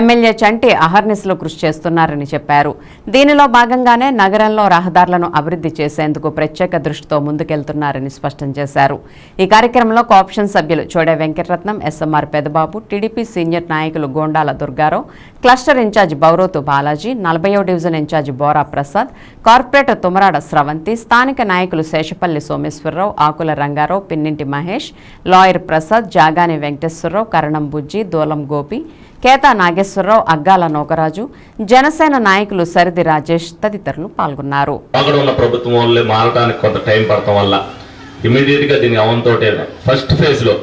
ఎమ్మెల్యే చంటి అహర్నిశలు కృషి చేస్తున్నారని చెప్పారు. దీనిలో భాగంగానే నగరంలో రహదారులను అభివృద్ధి చేసేందుకు ప్రత్యేక దృష్టితో ముందుకెళ్తున్నారని స్పష్టం చేశారు. ఈ కార్యక్రమంలో కోఆప్షన్ సభ్యులు Chode Venkataratnam, SMR Pedababu, TDP senior నాయకులు గోండాల దుర్గారావు, క్లస్టర్ ఇన్ఛార్జ్ బౌరోతు బాలాజీ, 40వ division incharge Bora Prasad, corporator Tumarada Sravanthi, స్థానిక నాయకులు శేషపల్లి సోమేశ్వరరావు, ఆకుల రంగారావు, పిన్నింటి మహేష్, లాయర్ ప్రసాద్, జాగాని వెంకటేశ్వరరావు, కరణం బుజ్జి, దూలం గోపి, కేతా నాగేశ్వరరావు, అగ్గాల నోకరాజు, జనసేన నాయకులు సరిది రాజేష్ తదితరులు పాల్గొన్నారు. ప్రభుత్వం వల్లే మారడానికి కొంత టైం పడటం వల్ల ఇమీడియట్ గా దీని అవంతోటే ఫస్ట్ ఫేజ్ లో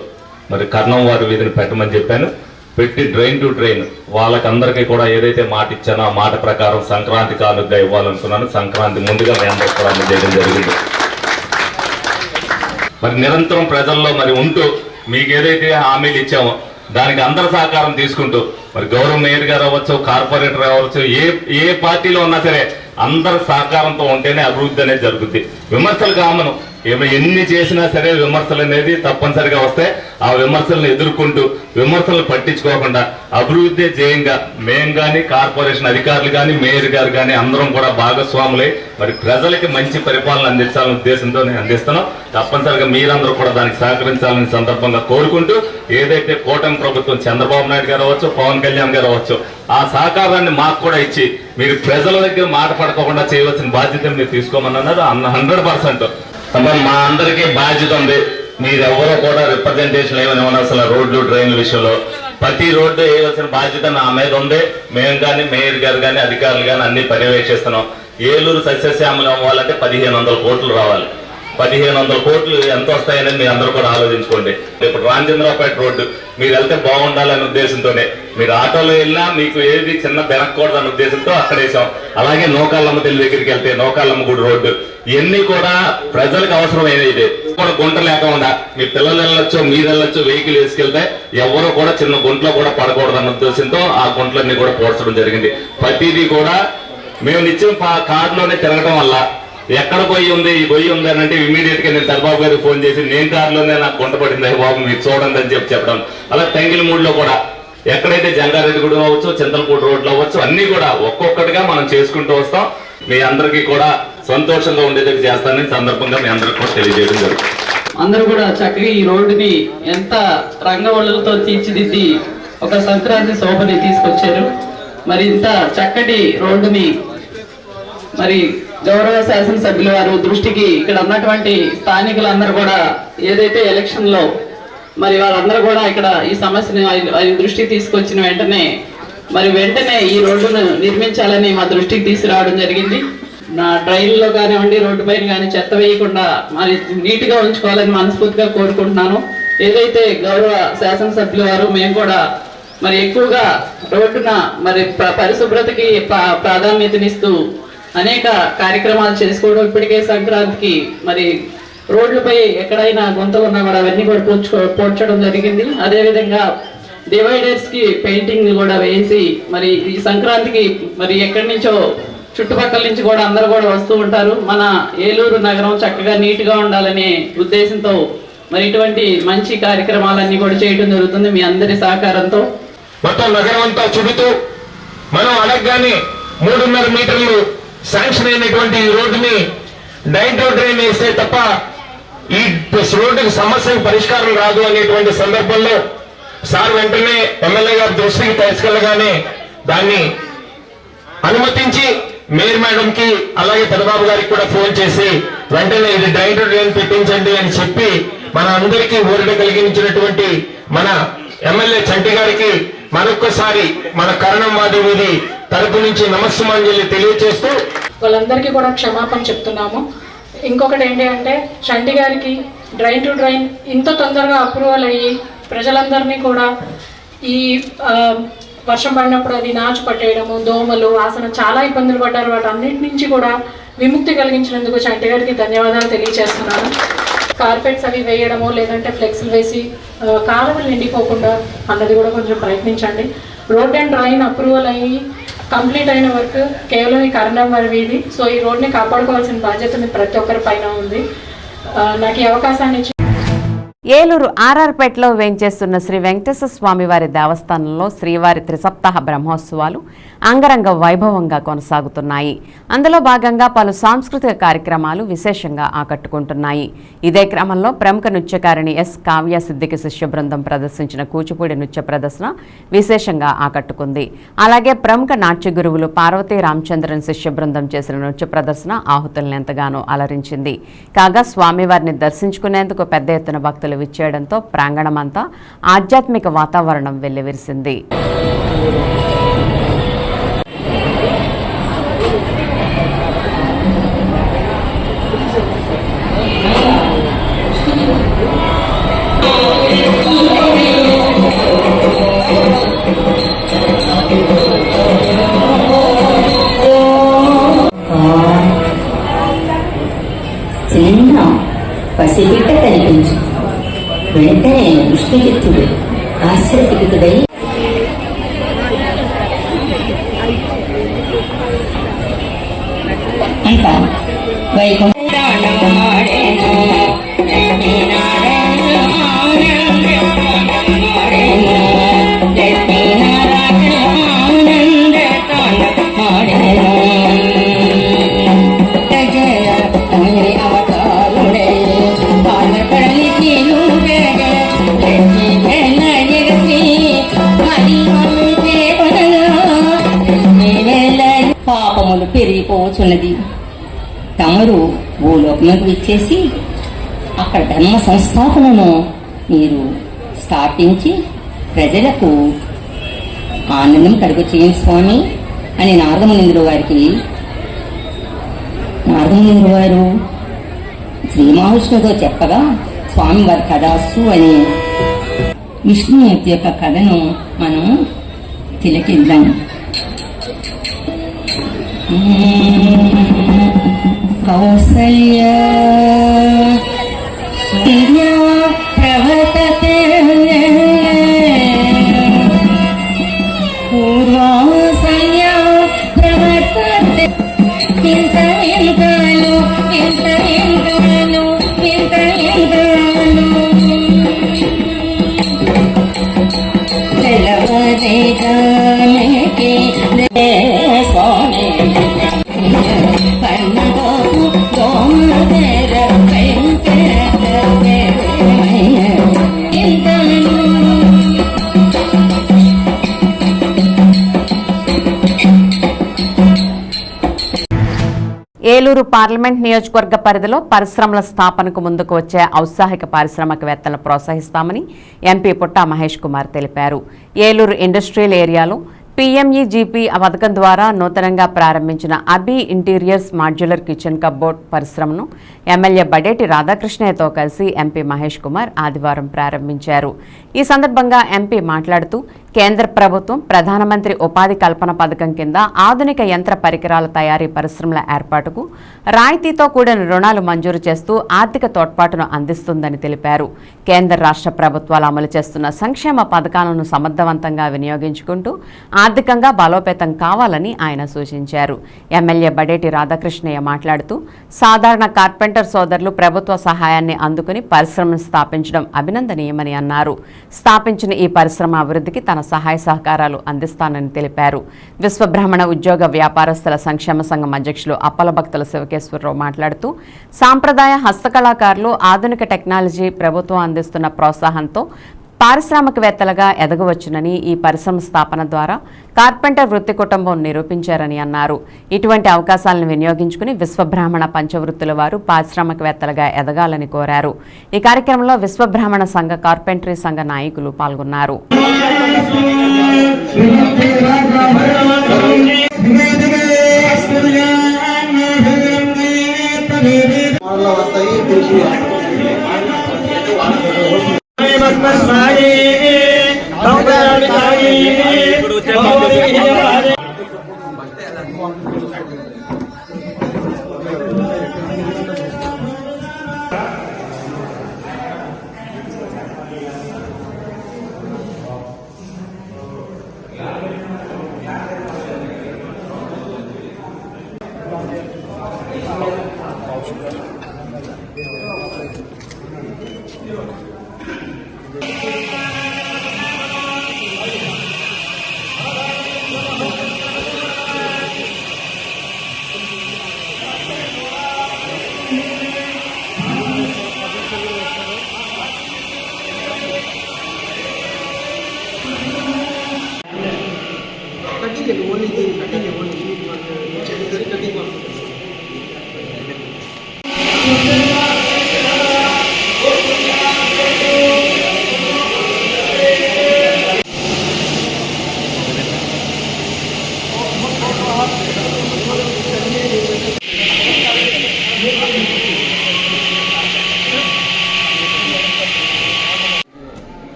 మరి కర్ణం వారి వీధిని పెట్టమని చెప్పాను. పెట్టి డ్రైన్ టు డ్రైన్ వాళ్ళకందరికీ కూడా ఏదైతే మాట ఇచ్చానో ఆ మాట ప్రకారం సంక్రాంతి కానుకగా ఇవ్వాలనుకున్నాను. సంక్రాంతి ముందుగా మీ అందరికీ కూడా అందజేయడం జరిగింది. మరి నిరంతరం ప్రజల్లో మరి ఉంటూ మీకు ఏదైతే హామీలు ఇచ్చామో దానికి అందరి సహకారం తీసుకుంటూ మరి గౌరవ మేయర్ గారు అవ్వచ్చు, కార్పొరేటర్ అవ్వచ్చు, ఏ పార్టీలో ఉన్నా సరే అందరి సహకారంతో ఉంటేనే అభివృద్ధి అనేది జరుగుద్ది. విమర్శలు కామను, ఎన్ని చేసినా సరే విమర్శలు అనేది తప్పనిసరిగా వస్తాయి. ఆ విమర్శలను ఎదుర్కొంటూ విమర్శలను పట్టించుకోకుండా అభివృద్ధి ధ్యేయంగా మేము కానీ, కార్పొరేషన్ అధికారులు కానీ, మేయర్ గారు కానీ అందరం కూడా భాగస్వాములై మరి ప్రజలకి మంచి పరిపాలన అందించాలనే ఉద్దేశంతో నేను అందిస్తున్నాం. తప్పనిసరిగా మీరందరూ కూడా దానికి సహకరించాలని సందర్భంగా కోరుకుంటూ ఏదైతే కూటమి ప్రభుత్వం చంద్రబాబు నాయుడు గారు అవ్వచ్చు, పవన్ కళ్యాణ్ గారు అవ్వచ్చు ఆ సహకారాన్ని మాకు కూడా ఇచ్చి మీరు ప్రజల దగ్గర మాట పడకుండా చేయవలసిన బాధ్యత మీరు తీసుకోమన్నారు. 100% మా అందరికీ బాధ్యత ఉంది. మీరెవరో కూడా రిప్రజెంటేషన్ ఏమని అసలు రోడ్లు డ్రైన్ల విషయంలో ప్రతి రోడ్డు వేయవలసిన బాధ్యత నా మీద ఉంది. మేము కానీ, మేయర్ గారు కానీ, అధికారులు కానీ అన్ని పర్యవేక్షిస్తున్నాం. ఏలూరు సస్యశ్యామలం అవ్వాలంటే 1,500 కోట్లు రావాలి. 1,500 కోట్లు ఎంత వస్తాయని మీరు అందరూ కూడా ఆలోచించుకోండి. ఇప్పుడు రామచంద్రపేట రోడ్డు మీరు వెళ్తే బాగుండాలనే ఉద్దేశంతోనే మీరు ఆటోలో వెళ్ళినా మీకు ఏది చిన్న బెనక్కూడదనే ఉద్దేశంతో అక్కడ వేసాం. అలాగే నోకాళ్ళమ్మ తల్లి దగ్గరికి వెళ్తే నోకాళ్ళమ్మ గుడి రోడ్డు ఇవన్నీ కూడా ప్రజలకు అవసరమైనది. కూడా గుంట లేకుండా మీ పిల్లలు వెళ్ళొచ్చు, మీరు వెళ్ళొచ్చు, వెహికల్ వేసుకెళ్తే ఎవరు కూడా చిన్న గుంట్లో కూడా పడకూడదన్న ఉద్దేశంతో ఆ గుంట్లన్నీ కూడా పోడ్చడం జరిగింది. ప్రతిదీ కూడా మేము నిత్యం కార్డులోనే తిరగడం వల్ల ఎక్కడ గొయ్యి ఉంది, ఈ గొయ్యి ఉంది అని అంటే ఇమీడియట్ గా నేను చంద్రబాబు గారికి ఫోన్ చేసి నేను దారిలోనే నాకు గుంట పడింది బాబు మీరు చూడండి అని చెప్పడం. అలా టెంగిలమూడిలో కూడా ఎక్కడైతే జంగారెడ్డిగూడెం అవ్వచ్చు, చింతలపూడి రోడ్లు అవ్వచ్చు అన్ని కూడా ఒక్కొక్కటిగా మనం చేసుకుంటూ వస్తాం. మీ అందరికీ కూడా సంతోషంగా ఉండేది చేస్తానని సందర్భంగా మీ అందరికి కూడా తెలియజేయడం జరుగుతుంది. అందరూ కూడా చక్కగా ఈ రోడ్డుని ఎంత రంగవల్లులతో తీర్చిదిద్ది ఒక సంక్రాంతి శోభని తీసుకొచ్చారు. మరి ఇంత చక్కటి రోడ్డుని మరి గౌరవ శాసనసభ్యుల వారు దృష్టికి ఇక్కడ ఉన్నటువంటి స్థానికులందరూ కూడా ఏదైతే ఎలక్షన్ లో మరి వారందరూ కూడా ఇక్కడ ఈ సమస్యని ఆయన దృష్టికి తీసుకొచ్చిన వెంటనే ఈ రోడ్డును నిర్మించాలని మా దృష్టికి తీసుకురావడం జరిగింది. నా డ్రైన్లో కానివ్వండి, రోడ్డు పైన కానీ చెత్త వేయకుండా మరి నీట్గా ఉంచుకోవాలని మనస్ఫూర్తిగా కోరుకుంటున్నాను. ఏదైతే గౌరవ శాసనసభ్యుల వారు మేము కూడా మరి ఎక్కువగా రోడ్డున మరి పరిశుభ్రతకి ప్రాధాన్యతనిస్తూ అనేక కార్యక్రమాలు చేసుకోవడం, ఇప్పటికే సంక్రాంతికి మరి రోడ్లపై ఎక్కడైనా గుంతలు ఉన్నా కూడా అవన్నీ కూడా పోడ్చడం జరిగింది. అదేవిధంగా డివైడర్స్ కి పెయింటింగ్ కూడా వేసి మరి ఈ సంక్రాంతికి మరి ఎక్కడి నుంచో చుట్టుపక్కల నుంచి కూడా అందరూ కూడా వస్తూ ఉంటారు. మన ఏలూరు నగరం చక్కగా నీట్గా ఉండాలనే ఉద్దేశంతో మరి ఇటువంటి మంచి కార్యక్రమాలన్నీ కూడా చేయడం జరుగుతుంది మీ అందరి సహకారంతో. మొత్తం నగరం అంతా చుడుతూ మనం అడగగానే 3.5 మీటర్లు శాంక్షన్ అయినటువంటి ఈ రోడ్డుని డ్రైన్ వేస్తే తప్ప ఈ రోడ్డుకి సమస్యకు పరిష్కారం రాదు అనేటువంటి సందర్భంలో సార్ వెంటనే ఎమ్మెల్యే గారి దృష్టికి తీసుకెళ్లగానే దాన్ని అనుమతించి మేయర్ మేడం కి అలాగే పెద్దబాబు గారికి కూడా ఫోన్ చేసి వెంటనే ఇది డ్రైన్ పెట్టించండి అని చెప్పి మన అందరికీ ఊరట కలిగించినటువంటి మన ఎమ్మెల్యే చంటి గారికి మరొక్కసారి మన కరణంవాది వీధి తరపు నుంచి నమస్సుమాంజలి తెలియజేస్తూ వాళ్ళందరికీ కూడా క్షమాపణ చెప్తున్నాము. ఇంకొకటి ఏంటి అంటే చంటి గారికి డ్రైన్ టు డ్రైన్ ఇంత తొందరగా అప్రూవల్ అయ్యి ప్రజలందరినీ కూడా ఈ వర్షం పడినప్పుడు అది నాచు పట్టేయడము, దోమలు, ఆసన చాలా ఇబ్బందులు పడ్డారు. వాటన్నిటి నుంచి కూడా విముక్తి కలిగించినందుకు చంటి గారికి ధన్యవాదాలు తెలియజేస్తున్నాను. కార్పెట్స్ అవి వేయడము లేదంటే ఫ్లెక్స్లు వేసి కాలువలు నిండిపోకుండా అన్నది కూడా కొంచెం ప్రయత్నించండి. రోడ్ అండ్ డ్రైన్ అప్రూవల్ అయ్యి కంప్లీట్ అయిన వర్క్ కేవలం ఈ కరణంవారి వీధి. సో ఈ రోడ్ని కాపాడుకోవాల్సిన బాధ్యత మీ ప్రతి ఒక్కరి పైన ఉంది. నాకు ఈ అవకాశాన్ని ఇచ్చి ఏలూరు ఆర్ఆర్పేటలో వేంచేస్తున్న శ్రీ వెంకటేశ్వర స్వామివారి దేవస్థానంలో శ్రీవారి త్రిసప్తాహ బ్రహ్మోత్సవాలు అంగరంగ వైభవంగా కొనసాగుతున్నాయి. అందులో భాగంగా పలు సాంస్కృతిక కార్యక్రమాలు విశేషంగా ఆకట్టుకుంటున్నాయి. ఇదే క్రమంలో ప్రముఖ నృత్యకారిణి ఎస్ కావ్య సిద్దికి శిష్య బృందం ప్రదర్శించిన కూచిపూడి నృత్య ప్రదర్శన విశేషంగా ఆకట్టుకుంది. అలాగే ప్రముఖ నాట్య గురువులు పార్వతీ రామచంద్రన్ శిష్య బృందం చేసిన నృత్య ప్రదర్శన ఆహుతులను ఎంతగానో అలరించింది. కాగా స్వామివారిని దర్శించుకునేందుకు పెద్ద ఎత్తున భక్తులు విచ్చేయడంతో ప్రాంగణమంతా ఆధ్యాత్మిక వాతావరణం వెల్లివిరిసింది. చిన్న పసిబిడ్డ కనిపించు వెంటనే విష్ణుచిత్తుడు ఆశ్చర్యచకితుడై ఇంకా వైకుంఠ పాపములు పెరిగిపోవచ్చున్నది. తమరు భూలోకములకు విచ్చేసి అక్కడ ధర్మ సంస్థాపనను మీరు స్థాపించి ప్రజలకు ఆనందం కలుగు చేయండి స్వామి అని నారదమునింద్రుడు గారికి నారదమునింద్రుడు గారు శ్రీ మహావిష్ణువుతో చెప్పగా స్వామివారి కథాసు అని విష్ణుమూర్తి యొక్క కథను మనం తిలకిద్దాం. కౌసల్య ప్రవర్తతే పూర్వాసల్య ప్రవర్తతే ఇంత ఎంతలు ఇంత ఎంతలు ఇంత ఎంతలు తెలవదే జానకి స్వామి పన్నగోపు గోమదర వెంకట ఇంతను ఏలూరు పార్లమెంట్ నియోజకవర్గ పరిధిలో పరిశ్రమల స్థాపనకు ముందుకు వచ్చే ఔత్సాహిక పారిశ్రామికవేత్తలను ప్రోత్సహిస్తామని ఎంపీ పుట్టా మహేష్ కుమార్ తెలిపారు. ఏలూరు ఇండస్ట్రియల్ ఏరియాలో PMEGP పథకం ద్వారా నూతనంగా ప్రారంభించిన అబీ ఇంటీరియర్స్ మాడ్యులర్ కిచెన్ కబ్బోర్డ్ పరిశ్రమను ఎమ్మెల్యే బడేటి రాధాకృష్ణయ్యతో కలిసి ఎంపీ మహేష్ కుమార్ ఆదివారం ప్రారంభించారు. ఈ సందర్భంగా ఎంపీ మాట్లాడుతూ కేంద్ర ప్రభుత్వం ప్రధానమంత్రి ఉపాధి కల్పన పథకం కింద ఆధునిక యంత్ర పరికరాల తయారీ పరిశ్రమల ఏర్పాటుకు రాయితీతో కూడిన రుణాలు మంజూరు చేస్తూ ఆర్థిక తోడ్పాటును అందిస్తుందని తెలిపారు. కేంద్ర రాష్ట్ర ప్రభుత్వాలు అమలు చేస్తున్న సంక్షేమ పథకాలను సమర్థవంతంగా వినియోగించుకుంటూ ఆర్థికంగా బలోపేతం కావాలని ఆయన సూచించారు. ఎమ్మెల్యే బడేటి రాధాకృష్ణయ్య మాట్లాడుతూ సాధారణ కార్పెంటర్ సోదరులు ప్రభుత్వ సహాయాన్ని అందుకుని పరిశ్రమను స్థాపించడం అభినందనీయమని అన్నారు. స్థాపించిన ఈ పరిశ్రమ అభివృద్ధికి తన సహాయ సహకారాలు అందిస్తానని తెలిపారు. విశ్వబ్రాహ్మణ ఉద్యోగ వ్యాపారస్తుల సంక్షేమ సంఘం అధ్యక్షులు అప్పల భక్తుల శివకేశ్వరరావు మాట్లాడుతూ సాంప్రదాయ హస్తకళాకారులు ఆధునిక టెక్నాలజీ ప్రభుత్వం అందిస్తున్న ప్రోత్సాహంతో పారిశ్రామికవేత్తలుగా ఎదగవచ్చునని, ఈ పరిశ్రమ స్థాపన ద్వారా కార్పెంటర్ వృత్తి కుటుంబం నిరూపించారని అన్నారు. ఇటువంటి అవకాశాలను వినియోగించుకుని విశ్వబ్రాహ్మణ పంచవృత్తుల వారు పారిశ్రామికవేత్తలుగా ఎదగాలని కోరారు. ఈ కార్యక్రమంలో విశ్వబ్రాహ్మణ సంఘ కార్పెంటరీ సంఘ నాయకులు పాల్గొన్నారు.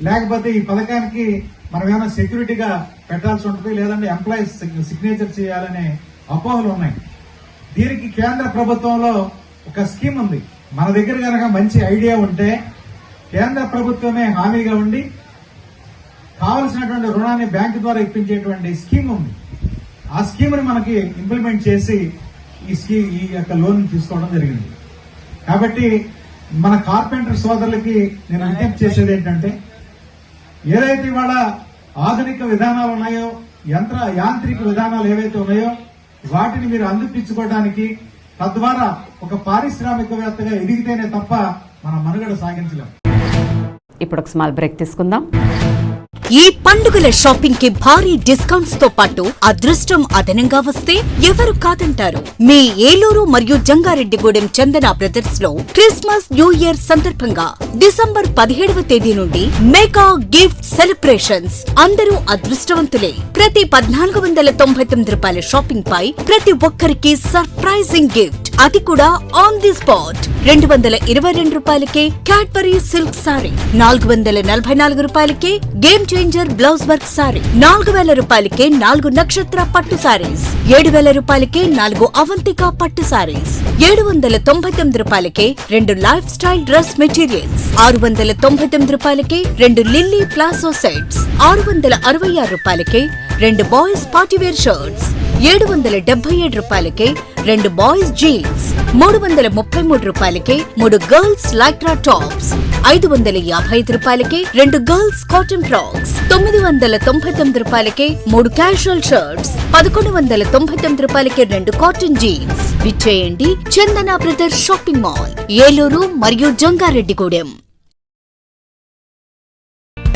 లేకపోతే ఈ పథకానికి మనం ఏమైనా సెక్యూరిటీగా పెట్టాల్సి ఉంటుంది, లేదంటే ఎంప్లాయీస్ సిగ్నేచర్ చేయాలనే అపోహలు ఉన్నాయి. దీనికి కేంద్ర ప్రభుత్వంలో ఒక స్కీమ్ ఉంది. మన దగ్గర కనుక మంచి ఐడియా ఉంటే కేంద్ర ప్రభుత్వమే హామీగా ఉండి కావలసినటువంటి రుణాన్ని బ్యాంకు ద్వారా ఇప్పించేటువంటి స్కీమ్ ఉంది. ఆ స్కీమ్ని మనకి ఇంప్లిమెంట్ చేసి ఈ యొక్క లోన్ తీసుకోవడం జరిగింది. కాబట్టి మన కార్పెంటర్ సోదరులకి నేను విజ్ఞప్తి చేసేది ఏంటంటే, ఏదైతే ఇవాళ ఆధునిక విధానాలు ఉన్నాయో, యాంత్రిక విధానాలు ఏవైతే ఉన్నాయో వాటిని మీరు అందిపించుకోవడానికి, తద్వారా ఒక పారిశ్రామికవేత్తగా ఎదిగితేనే తప్ప మన మనుగడ సాగించలేం. ఇప్పుడు ఒక స్మాల్ బ్రేక్ తీసుకుందాం. ఈ పండుగల షాపింగ్ కి భారీ డిస్కౌంట్స్ తో పాటు అదృష్టం అదనంగా వస్తే ఎవరు కాదంటారు? మీ ఏలూరు మరియు జంగారెడ్డిగూడెం చందన బ్రదర్స్ లో క్రిస్మస్ న్యూ ఇయర్ సందర్భంగా డిసెంబర్ 17వ తేదీ నుండి మెగా గిఫ్ట్ సెలబ్రేషన్స్. అందరూ అదృష్టవంతులే. ప్రతి 1499 రూపాయల షాపింగ్ పై ప్రతి ఒక్కరికి సర్ప్రైజింగ్ గిఫ్ట్, అది కూడా ఆన్ ది స్పాట్. 222 రూపాయలకే క్యాడ్బరీ సిల్క్ సారీ, 444 రూపాయలకే game changer blouse work sorry, 4000 రూపాయలకే 4 నక్షత్ర పట్టు సారీస్, 7000 రూపాయలకే 4 అవంతిక పట్టు సారీస్, 799 రూపాయలకే 2 లైఫ్ స్టైల్ డ్రెస్ మెటీరియల్స్, 699 రూపాయలకే 2 లిల్లీ ప్లాసో సెట్స్, 666 రూపాయలకే 2 బాయ్స్ పార్టీవేర్ షర్ట్స్, 777 రూపాయలకే 2 బాయ్స్ జీన్స్, 333 రూపాయలకే 3 గర్ల్స్ లైక్రా టాప్స్, 555 రూపాయలకే 2 గర్ల్స్ కాటన్ ఫ్రాక్స్, 999 రూపాయలకే 3 క్యాజువల్ షర్ట్స్, 1199 రూపాయలకే 2 కాటన్ జీన్స్. విచ్చేయండి చందన బ్రదర్స్ షాపింగ్ మాల్, ఏలూరు మరియు జంగారెడ్డిగూడెం.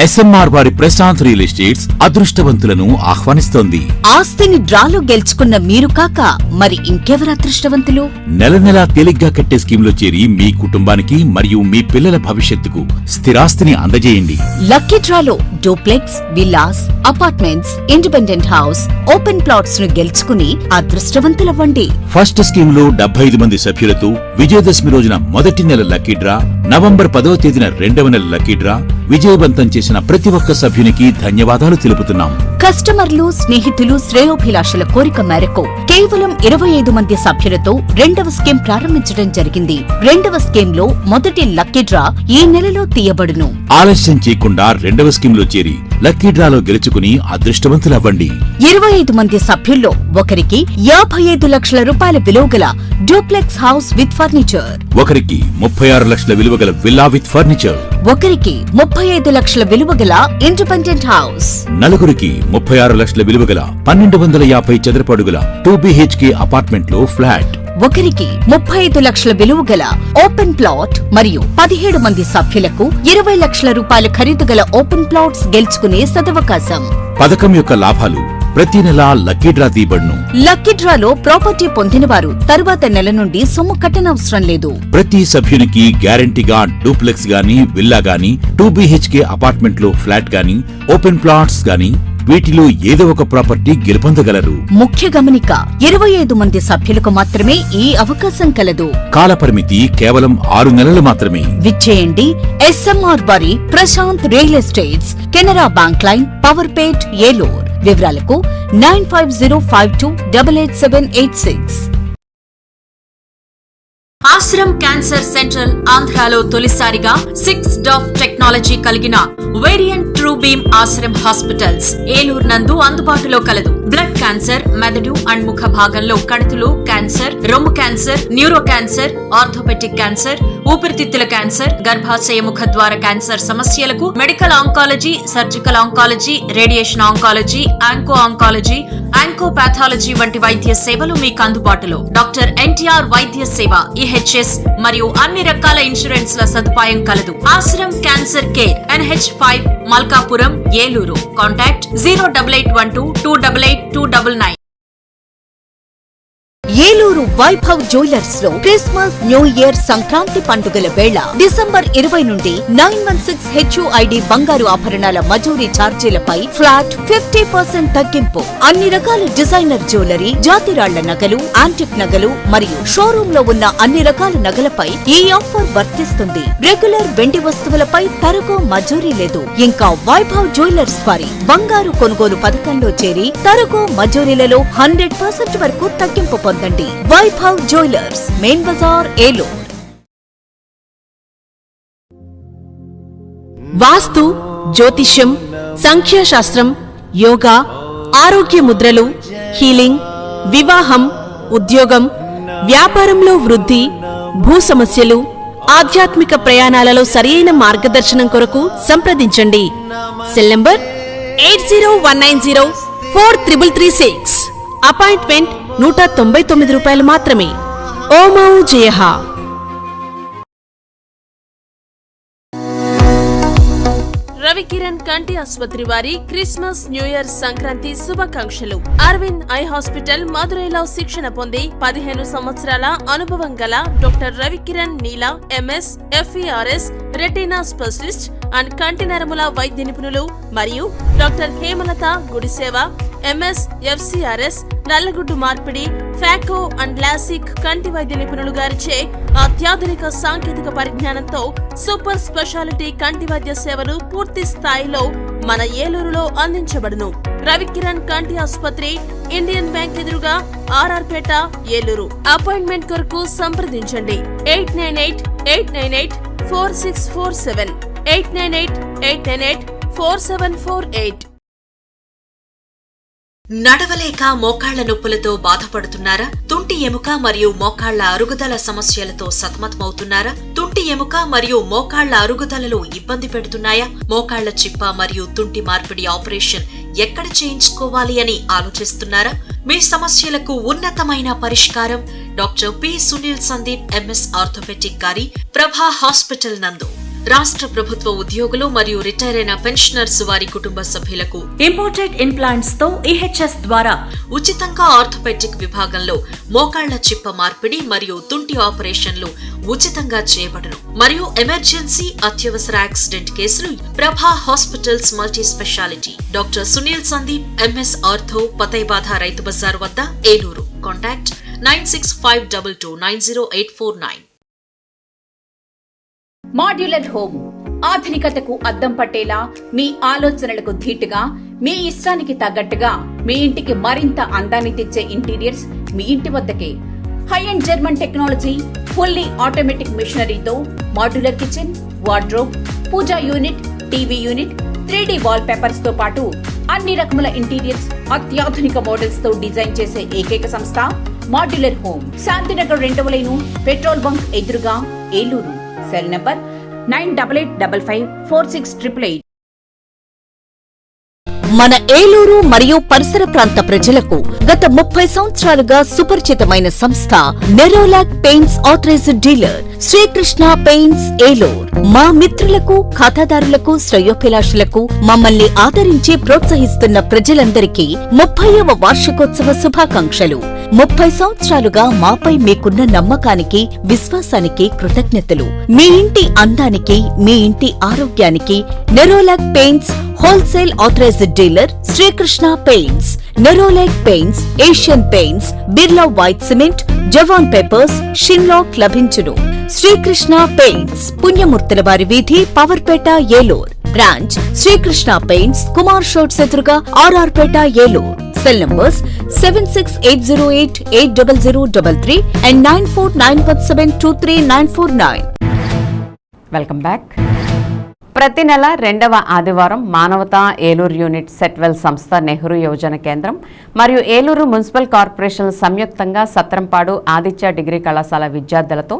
ఎస్ఎంఆర్ వారి ప్రశాంత్ రియల్ ఎస్టేట్స్ అదృష్టవంతులను ఆహ్వానిస్తోంది. ఆస్తిని డ్రాలో గెలుచుకున్న మీరు కాక మరి ఇంకెవరు అదృష్టవంతులు? నెల నెలా తేలిగ్గా కట్టే స్కీమ్లో చేరి మీ కుటుంబానికి మరియు మీ పిల్లల భవిష్యత్తుకు స్థిరాస్తిని అందజేయండి. లక్కీ డ్రాలో duplex, villas, apartments, independent house, open plots ను గెలుచుకుని అదృష్టవంతులవ్వండి. ఫస్ట్ స్కీమ్ లో 75 మంది సభ్యులతో విజయదశమి రోజున మొదటి నెల లక్కీ డ్రా, నవంబర్ 10వ తేదీన రెండవ నెల లక్కీ డ్రా విజయవంతం చేసిన ప్రతి ఒక్క సభ్యునికి ధన్యవాదాలు తెలుపుతున్నాం. కస్టమర్లు, స్నేహితులు, శ్రేయోభిలాషుల కోరిక మేరకు కేవలం 25 మంది సభ్యులతో రెండవ స్కీమ్ ప్రారంభించడం జరిగింది. రెండవ స్కీమ్ లో మొదటి లక్కీ డ్రా ఈ నెలలో తీయబడును. ఆలస్యం చేయకుండా రెండవ స్కీమ్ లో చేరి లక్కీ డ్రాలో గెలుచుకుని అదృష్టవంతులవ్వండి. 25 మంది సభ్యుల్లో ఒకరికి 55 లక్షల రూపాయల విలువగల డూప్లెక్స్ హౌస్ విత్ ఫర్నిచర్, ఒకరికి 36 లక్షల విలువగల విల్లా విత్ ఫర్నిచర్, ఒకరికి 35 లక్షల విలువగల ఇండిపెండెంట్ హౌస్, నలుగురికి 36 లక్షల విలువగల 1250 చదరపు అడుగుల 2BHK అపార్ట్మెంట్ లో ఫ్లాట్, ఒకరికి 35 లక్షల విలువగల ఓపెన్ ప్లాట్ మరియు 17 మంది సభ్యులకు 20 లక్షల రూపాయల ఖరీదు గల ఓపెన్ ప్లాట్స్ గెలుచుకునే సదవకాశం. పథకం యొక్క లాభాలు ప్రతి నెలా లక్కీ డ్రా తీయబడును. లక్కీ డ్రాలో ప్రాపర్టీ పొందినవారు తరువాత నెల నుండి సొమ్ము కట్టనవసరం లేదు. ప్రతి సభ్యునికి గ్యారంటీగా డూప్లెక్స్ గాని, విల్లా గాని, 2BHK అపార్ట్మెంట్ లో ఫ్లాట్ గాని, ఓపెన్ ప్లాట్స్ గాని వీటిలో ఏదో ఒక ప్రాపర్టీ గెలుపొందగలరు. ముఖ్య గమనిక, 25 మంది సభ్యులకు మాత్రమే ఈ అవకాశం కలదు. కాలపరిమితి కేవలం 6 నెలలు మాత్రమే. విచ్చేయండి ఎస్ఎంఆర్ వారి Prashanth real estates, Canara bank line, Powerpet, Eluru. వివరాలకు 9505288786. ఆశ్రమ్ క్యాన్సర్ సెంటర్ ఆంధ్రాలో తొలిసారిగా 6 డాఫ్ టెక్నాలజీ కలిగిన variant true beam Ashram hospitals Eluru నందు అందుబాటులో కలదు. బ్లడ్ క్యాన్సర్, మెదడు అండ్ ముఖ భాగంలో కణుతులు క్యాన్సర్, రొమ్ము cancer, neuro cancer, orthopaedic cancer, ఊపిరితిత్తుల క్యాన్సర్, గర్భాశయ ముఖ ద్వార క్యాన్సర్ సమస్యలకు medical oncology, surgical oncology, radiation oncology, onco oncology, oncopathology వంటి వైద్య సేవలు మీకు అందుబాటులో. డాక్టర్ ఎన్టీఆర్ వైద్య సేవ, EHS మరియు అన్ని రకాల ఇన్సూరెన్స్ల సదుపాయం కలదు. Ashram cancer care, NH5, Malkapuram, Eluru. Contact 08812288299. Eluru Vaibhav jewellers లో క్రిస్మస్, న్యూ ఇయర్, సంక్రాంతి పండుగల వేళ డిసెంబర్ 20 నుండి 916 HUID బంగారు ఆభరణాల మజూరీ ఛార్జీలపై ఫ్లాట్ 50% తగ్గింపు. అన్ని రకాల డిజైనర్ జ్యువెలరీ, జాతిరాళ్ల నగలు, యాంటిక్ నగలు మరియు షోరూమ్ లో ఉన్న అన్ని రకాల నగలపై ఈ ఆఫర్ వర్తిస్తుంది. రెగ్యులర్ వెండి వస్తువులపై తరుగు మజూరీ లేదు. ఇంకా వైభవ్ జ్యువెలర్స్ వారి బంగారు కొనుగోలు పథకంలో చేరి తరుగు మజూరీలలో 100% వరకు తగ్గింపు పొందండి. Vaibhav jewellers, main Bazar, Eluru. వాస్తు, జ్యోతిష్యం, సంఖ్యాశాస్త్రం, యోగా, ఆరోగ్య ముద్రలు, హీలింగ్, వివాహం, ఉద్యోగం, వ్యాపారంలో వృద్ధి, భూ సమస్యలు, ఆధ్యాత్మిక ప్రయాణాలలో సరియైన మార్గదర్శనం కొరకు సంప్రదించండి. Cell number 8019043336. అపాయింట్మెంట్ 199 రూపాయలు మాత్రమే. ఓమౌ జయః. రవికిరణ్ కంటి ఆసుపత్రి వారి క్రిస్మస్, న్యూ ఇయర్, సంక్రాంతి శుభాకాంక్షలు. అరవింద్ ఐ హాస్పిటల్ మదురైలో శిక్షణ పొంది 15 సంవత్సరాల అనుభవం గల doctor Ravikiran Neela MS, FERS, retina specialist and కంటి నరముల వైద్య నిపుణులు మరియు doctor Hemalatha Gudiseva MS, FCRS, నల్లగుడ్డు మార్పిడి, ఫాకో అండ్ లాసిక్ కంటి వైద్య నిపుణులు గారిచే అత్యాధునిక సాంకేతిక పరిజ్ఞానంతో సూపర్ స్పెషాలిటీ కంటి వైద్య సేవలు పూర్తి స్థాయిలో మన ఏలూరులో అందించబడును. రవికిరణ్ కంటి ఆసుపత్రి, ఇండియన్ బ్యాంక్ ఎదురుగా, RR పేట, ఏలూరు. అపాయింట్మెంట్ కొరకు సంప్రదించండి 8988984647, 8988984748. నడవలేక మోకాళ్ల నొప్పులతో బాధపడుతున్నారా? తుంటి ఎముక మరియు మోకాళ్ల అరుగుదల సమస్యలతో సతమతమవుతున్నారా? తుంటి ఎముక మరియు మోకాళ్ల అరుగుదలలో ఇబ్బంది పెడుతున్నాయా? మోకాళ్ల చిప్ప మరియు తుంటి మార్పిడి ఆపరేషన్ ఎక్కడ చేయించుకోవాలి అని ఆలోచిస్తున్నారా? మీ సమస్యలకు ఉన్నతమైన పరిష్కారం doctor P. Sunil Sandeep MS orthopaedic గారి ప్రభా హాస్పిటల్ నందు. రాష్ట్ర ప్రభుత్వ ఉద్యోగులు మరియు రిటైర్ అయిన పెన్షనర్స్ వారి కుటుంబ సభ్యులకు ఇంపోర్టెడ్ ఇంప్లాంట్స్ తో EHS ద్వారా ఉచితంగా ఆర్థోపెడిక్ విభాగంలో మోకాళ్ల చిప్ప మార్పిడి మరియు తుంటి ఆపరేషన్లు ఉచితంగా చేయబడును మరియు ఎమర్జెన్సీ అత్యవసర యాక్సిడెంట్ కేసులు Prabha hospitals multi speciality doctor Sunil Sandeep MS ortho పతైబాధ రైతు బజార్ వద్ద ఏలూరు. కాంటాక్ట్ 9652290849. మాడ్యులర్ హోమ్ ఆధునికతకు అద్దం పట్టేలా మీ ఆలోచనలకు ధీటుగా మీ ఇష్టానికి తగ్గట్టుగా మీ ఇంటికి మరింత అందాన్ని తెచ్చే ఇంటీరియర్స్ మీ ఇంటి వద్దకే. High and German technology, fully automatic మిషనరీతో modular kitchen, wardrobe, pooja unit, TV unit, 3D wall papers తో పాటు అన్ని రకముల ఇంటీరియర్స్ అత్యాధునిక మోడల్స్ తో డిజైన్ చేసే ఏకైక సంస్థ మాడ్యులర్ హోమ్. శాంతినగర్ 2వ లైను, పెట్రోల్ బంక్ ఎదురుగా, ఏలూరు. Cell number 9855468888. మన ఏలూరు మరియు పరిసర ప్రాంత ప్రజలకు గత 30 సంవత్సరాలుగా సుపరిచితమైన సంస్థ Nerolac paints authorised dealer Srikrishna paints Eluru. మా మిత్రులకు, ఖాతాదారులకు, శ్రేయోభిలాషులకు మమ్మల్ని ఆదరించి ప్రోత్సహిస్తున్న ప్రజలందరికీ 30వ వార్షికోత్సవ శుభాకాంక్షలు. 30 సంవత్సరాలుగా మాపై మీకున్న నమ్మకానికి, విశ్వాసానికి కృతజ్ఞతలు. మీ ఇంటి అందానికి, మీ ఇంటి ఆరోగ్యానికి Nerolac paints wholesale authorised dealer Srikrishna paints. Nerolac paints, Asian paints, Birla white cement, జవాన్ పేపర్స్, షిన్లాక్ లభించును. శ్రీకృష్ణ పెయింట్స్, పుణ్యమూర్తుల వారి వీధి, పవర్పేట, ఏలూరు. బ్రాంచ్ శ్రీకృష్ణ పెయింట్స్, కుమార్ షోట్స్ ఎదురుగా, RR Peta, Eluru. Cell numbers 7680880033 and 9491723949. Welcome back. ప్రతి నెల 2వ ఆదివారం మానవతా ఏలూరు యూనిట్ సెట్వెల్ సంస్థ, నెహ్రూ యువజన కేంద్రం మరియు ఏలూరు మున్సిపల్ కార్పొరేషన్ సంయుక్తంగా సత్రంపాడు ఆదిత్య డిగ్రీ కళాశాల విద్యార్థులతో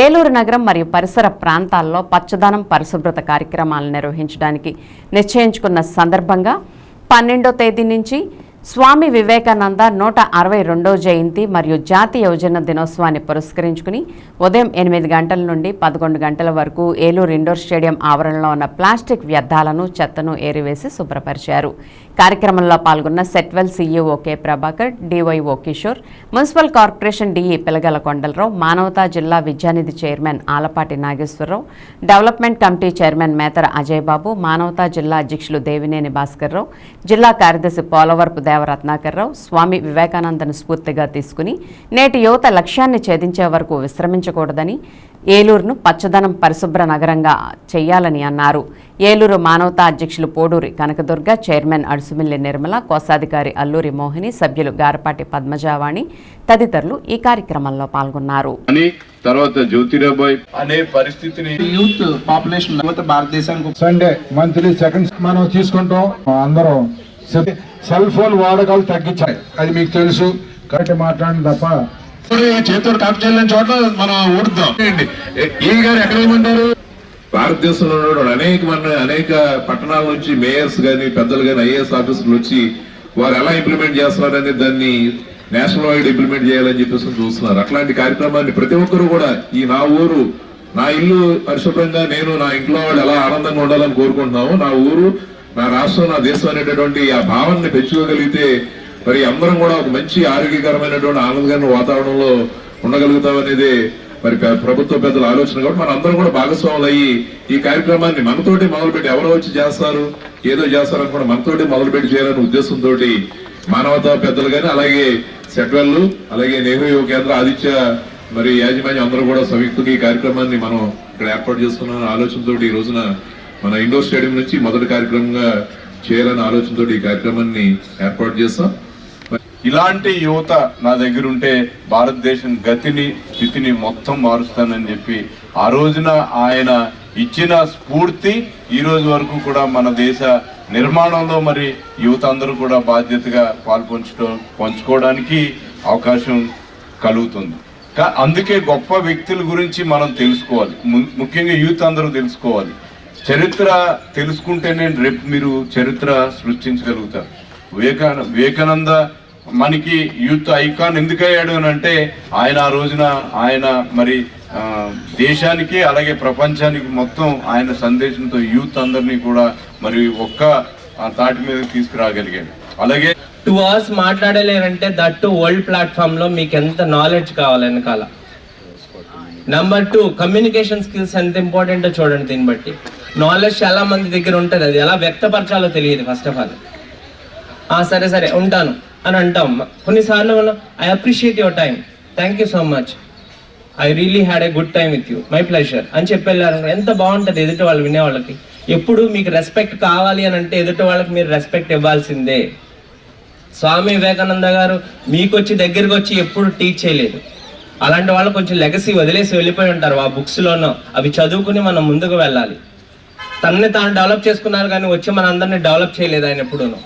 ఏలూరు నగరం మరియు పరిసర ప్రాంతాల్లో పచ్చదనం, పరిశుభ్రత కార్యక్రమాలను నిర్వహించడానికి నిశ్చయించుకున్న సందర్భంగా 12వ తేదీ నుంచి స్వామి వివేకానంద 162వ జయంతి మరియు జాతీయ యువజన దినోత్సవాన్ని పురస్కరించుకుని ఉదయం 8 గంటల నుండి 11 గంటల వరకు ఏలూరు ఇండోర్ స్టేడియం ఆవరణలో ఉన్న ప్లాస్టిక్ వ్యర్థాలను, చెత్తను ఏరివేసి శుభ్రపరిచారు. కార్యక్రమంలో పాల్గొన్న Setwel CEO K Prabhakar, DYO Kishore, municipal corporation DE Pilagala Kondalarao, Manavata జిల్లా Vidyanidhi chairman Alapati Nageswararao, development committee chairman Methara Ajay Babu, Manavata జిల్లా అధ్యక్షులు దేవినేని భాస్కర్రావు, జిల్లా కార్యదర్శి పోలవరపు దేవరత్నాకర్రావు స్వామి వివేకానందను స్ఫూర్తిగా తీసుకుని నేటి యువత లక్ష్యాన్ని ఛేదించే వరకు విశ్రమించకూడదని, ఏలూరును పచ్చదనం, పరిశుభ్ర నగరంగా చేయాలని అన్నారు. ఏలూరు మానవతా అధ్యక్షులు పోడూరి కనకదుర్గ, చైర్మన్ అడుసుమిల్లి నిర్మల, కోశాధికారి అల్లూరి మోహిని, సభ్యులు గారపాటి పద్మజావాణి తదితరులు ఈ కార్యక్రమంలో పాల్గొన్నారు. తర్వాత జ్యోతిరాబాయ్ అనే పరిస్థితిని యూత్ పాపులేషన్ భారతదేశానికి సండే మంత్లీ సెకండ్స్ మనం తీసుకుంటాం. అందరూ సెల్ ఫోన్ వాడకాలు తగ్గించాలి, అది మీకు తెలుసు. కాబట్టి మాట్లాడండి తప్ప చేతులు కట్ చేయలేని చోట మనం ఊడుతాం. ఏ గారు ఎక్కడ ఏమంటారు? భారతదేశంలో అనేక పట్టణాల నుంచి మేయర్స్ గాని, పెద్దలు గాని, IAS ఆఫీసర్లు వచ్చి వారు ఎలా ఇంప్లిమెంట్ చేస్తున్నారని దాన్ని నేషనల్ వైడ్ ఇంప్లిమెంట్ చేయాలని చెప్పేసి చూస్తున్నారు. అట్లాంటి కార్యక్రమాన్ని ప్రతి ఒక్కరు కూడా ఈ నా ఊరు, నా ఇల్లు పరిశుభ్రంగా, నేను నా ఇంట్లో వాళ్ళు ఎలా ఆనందంగా ఉండాలని కోరుకుంటున్నాము. నా ఊరు, నా రాష్ట్రం, నా దేశం అనేటటువంటి ఆ భావాన్ని పెంచుకోగలిగితే మరి అందరం కూడా ఒక మంచి ఆరోగ్యకరమైనటువంటి ఆనందకరమైన వాతావరణంలో ఉండగలుగుతామనేది మరి ప్రభుత్వ పెద్దల ఆలోచన. కాబట్టి మన అందరం కూడా భాగస్వాములు అయ్యి ఈ కార్యక్రమాన్ని మనతోటి మొదలుపెట్టి, ఎవరో వచ్చి చేస్తారు ఏదో చేస్తారని కూడా మనతోటి మొదలుపెట్టి చేయాలనే ఉద్దేశంతో మానవతా పెద్దలు కానీ, అలాగే సెట్వెల్, అలాగే నెహ్రూ యువ కేంద్ర, ఆదిత్య మరి యాజమాన్యం అందరూ కూడా సంయుక్తంగా ఈ కార్యక్రమాన్ని మనం ఇక్కడ ఏర్పాటు చేసుకున్న ఆలోచనతో ఈ రోజున మన ఇండోర్ స్టేడియం నుంచి మొదటి కార్యక్రమంగా చేయాలనే ఆలోచనతో ఈ కార్యక్రమాన్ని ఏర్పాటు చేస్తాం. ఇలాంటి యువత నా దగ్గర ఉంటే భారతదేశం గతిని, స్థితిని మొత్తం మారుస్తానని చెప్పి ఆ రోజున ఆయన ఇచ్చిన స్ఫూర్తి ఈ రోజు వరకు కూడా మన దేశ నిర్మాణంలో మరి యువత అందరూ కూడా బాధ్యతగా పంచుకోవడానికి అవకాశం కలుగుతుంది. అందుకే గొప్ప వ్యక్తుల గురించి మనం తెలుసుకోవాలి, ముఖ్యంగా యూత్ అందరూ తెలుసుకోవాలి. చరిత్ర తెలుసుకుంటేనే రేపు మీరు చరిత్ర సృష్టించగలుగుతారు. వివేకానంద మనకి యూత్ ఐకాన్ ఎందుకయ్యాడు అని అంటే ఆయన ఆ రోజున ఆయన మరి దేశానికి అలాగే ప్రపంచానికి మొత్తం ఆయన సందేశంతో యూత్ అందరినీ కూడా మరి ఒక్క తాటి మీద తీసుకురాగలిగాడు. అలాగే 2 hours మాట్లాడలేరంటే దట్టు వరల్డ్ ప్లాట్ఫామ్లో మీకు ఎంత నాలెడ్జ్ కావాలి వెనకాల. నెంబర్ 2 కమ్యూనికేషన్ స్కిల్స్ ఎంత ఇంపార్టెంటో చూడండి. దీన్ని బట్టి నాలెడ్జ్ చాలా మంది దగ్గర ఉంటుంది, అది ఎలా వ్యక్తపరచాలో తెలియదు. ఫస్ట్ ఆఫ్ ఆల్ సరే ఉంటాను అని అంటాం. కొన్నిసార్లు మనం I appreciate your time, thank you so much, I really had a good time with you, my pleasure అని చెప్పి వెళ్ళారు. ఎంత బాగుంటుంది ఎదుటి వాళ్ళు వినేవాళ్ళకి. ఎప్పుడు మీకు రెస్పెక్ట్ కావాలి అని అంటే ఎదుటి వాళ్ళకి మీరు రెస్పెక్ట్ ఇవ్వాల్సిందే. స్వామి వివేకానంద గారు మీకు వచ్చి దగ్గరికి వచ్చి ఎప్పుడు టీచ్ చేయలేదు. అలాంటి వాళ్ళు కొంచెం లెగసీ వదిలేసి వెళ్ళిపోయి ఉంటారు. ఆ బుక్స్లోనో అవి చదువుకుని మనం ముందుకు వెళ్ళాలి. తనని తాను డెవలప్ చేసుకున్నారు కానీ వచ్చి మన అందరినీ డెవలప్ చేయలేదు ఆయన ఎప్పుడూనూ.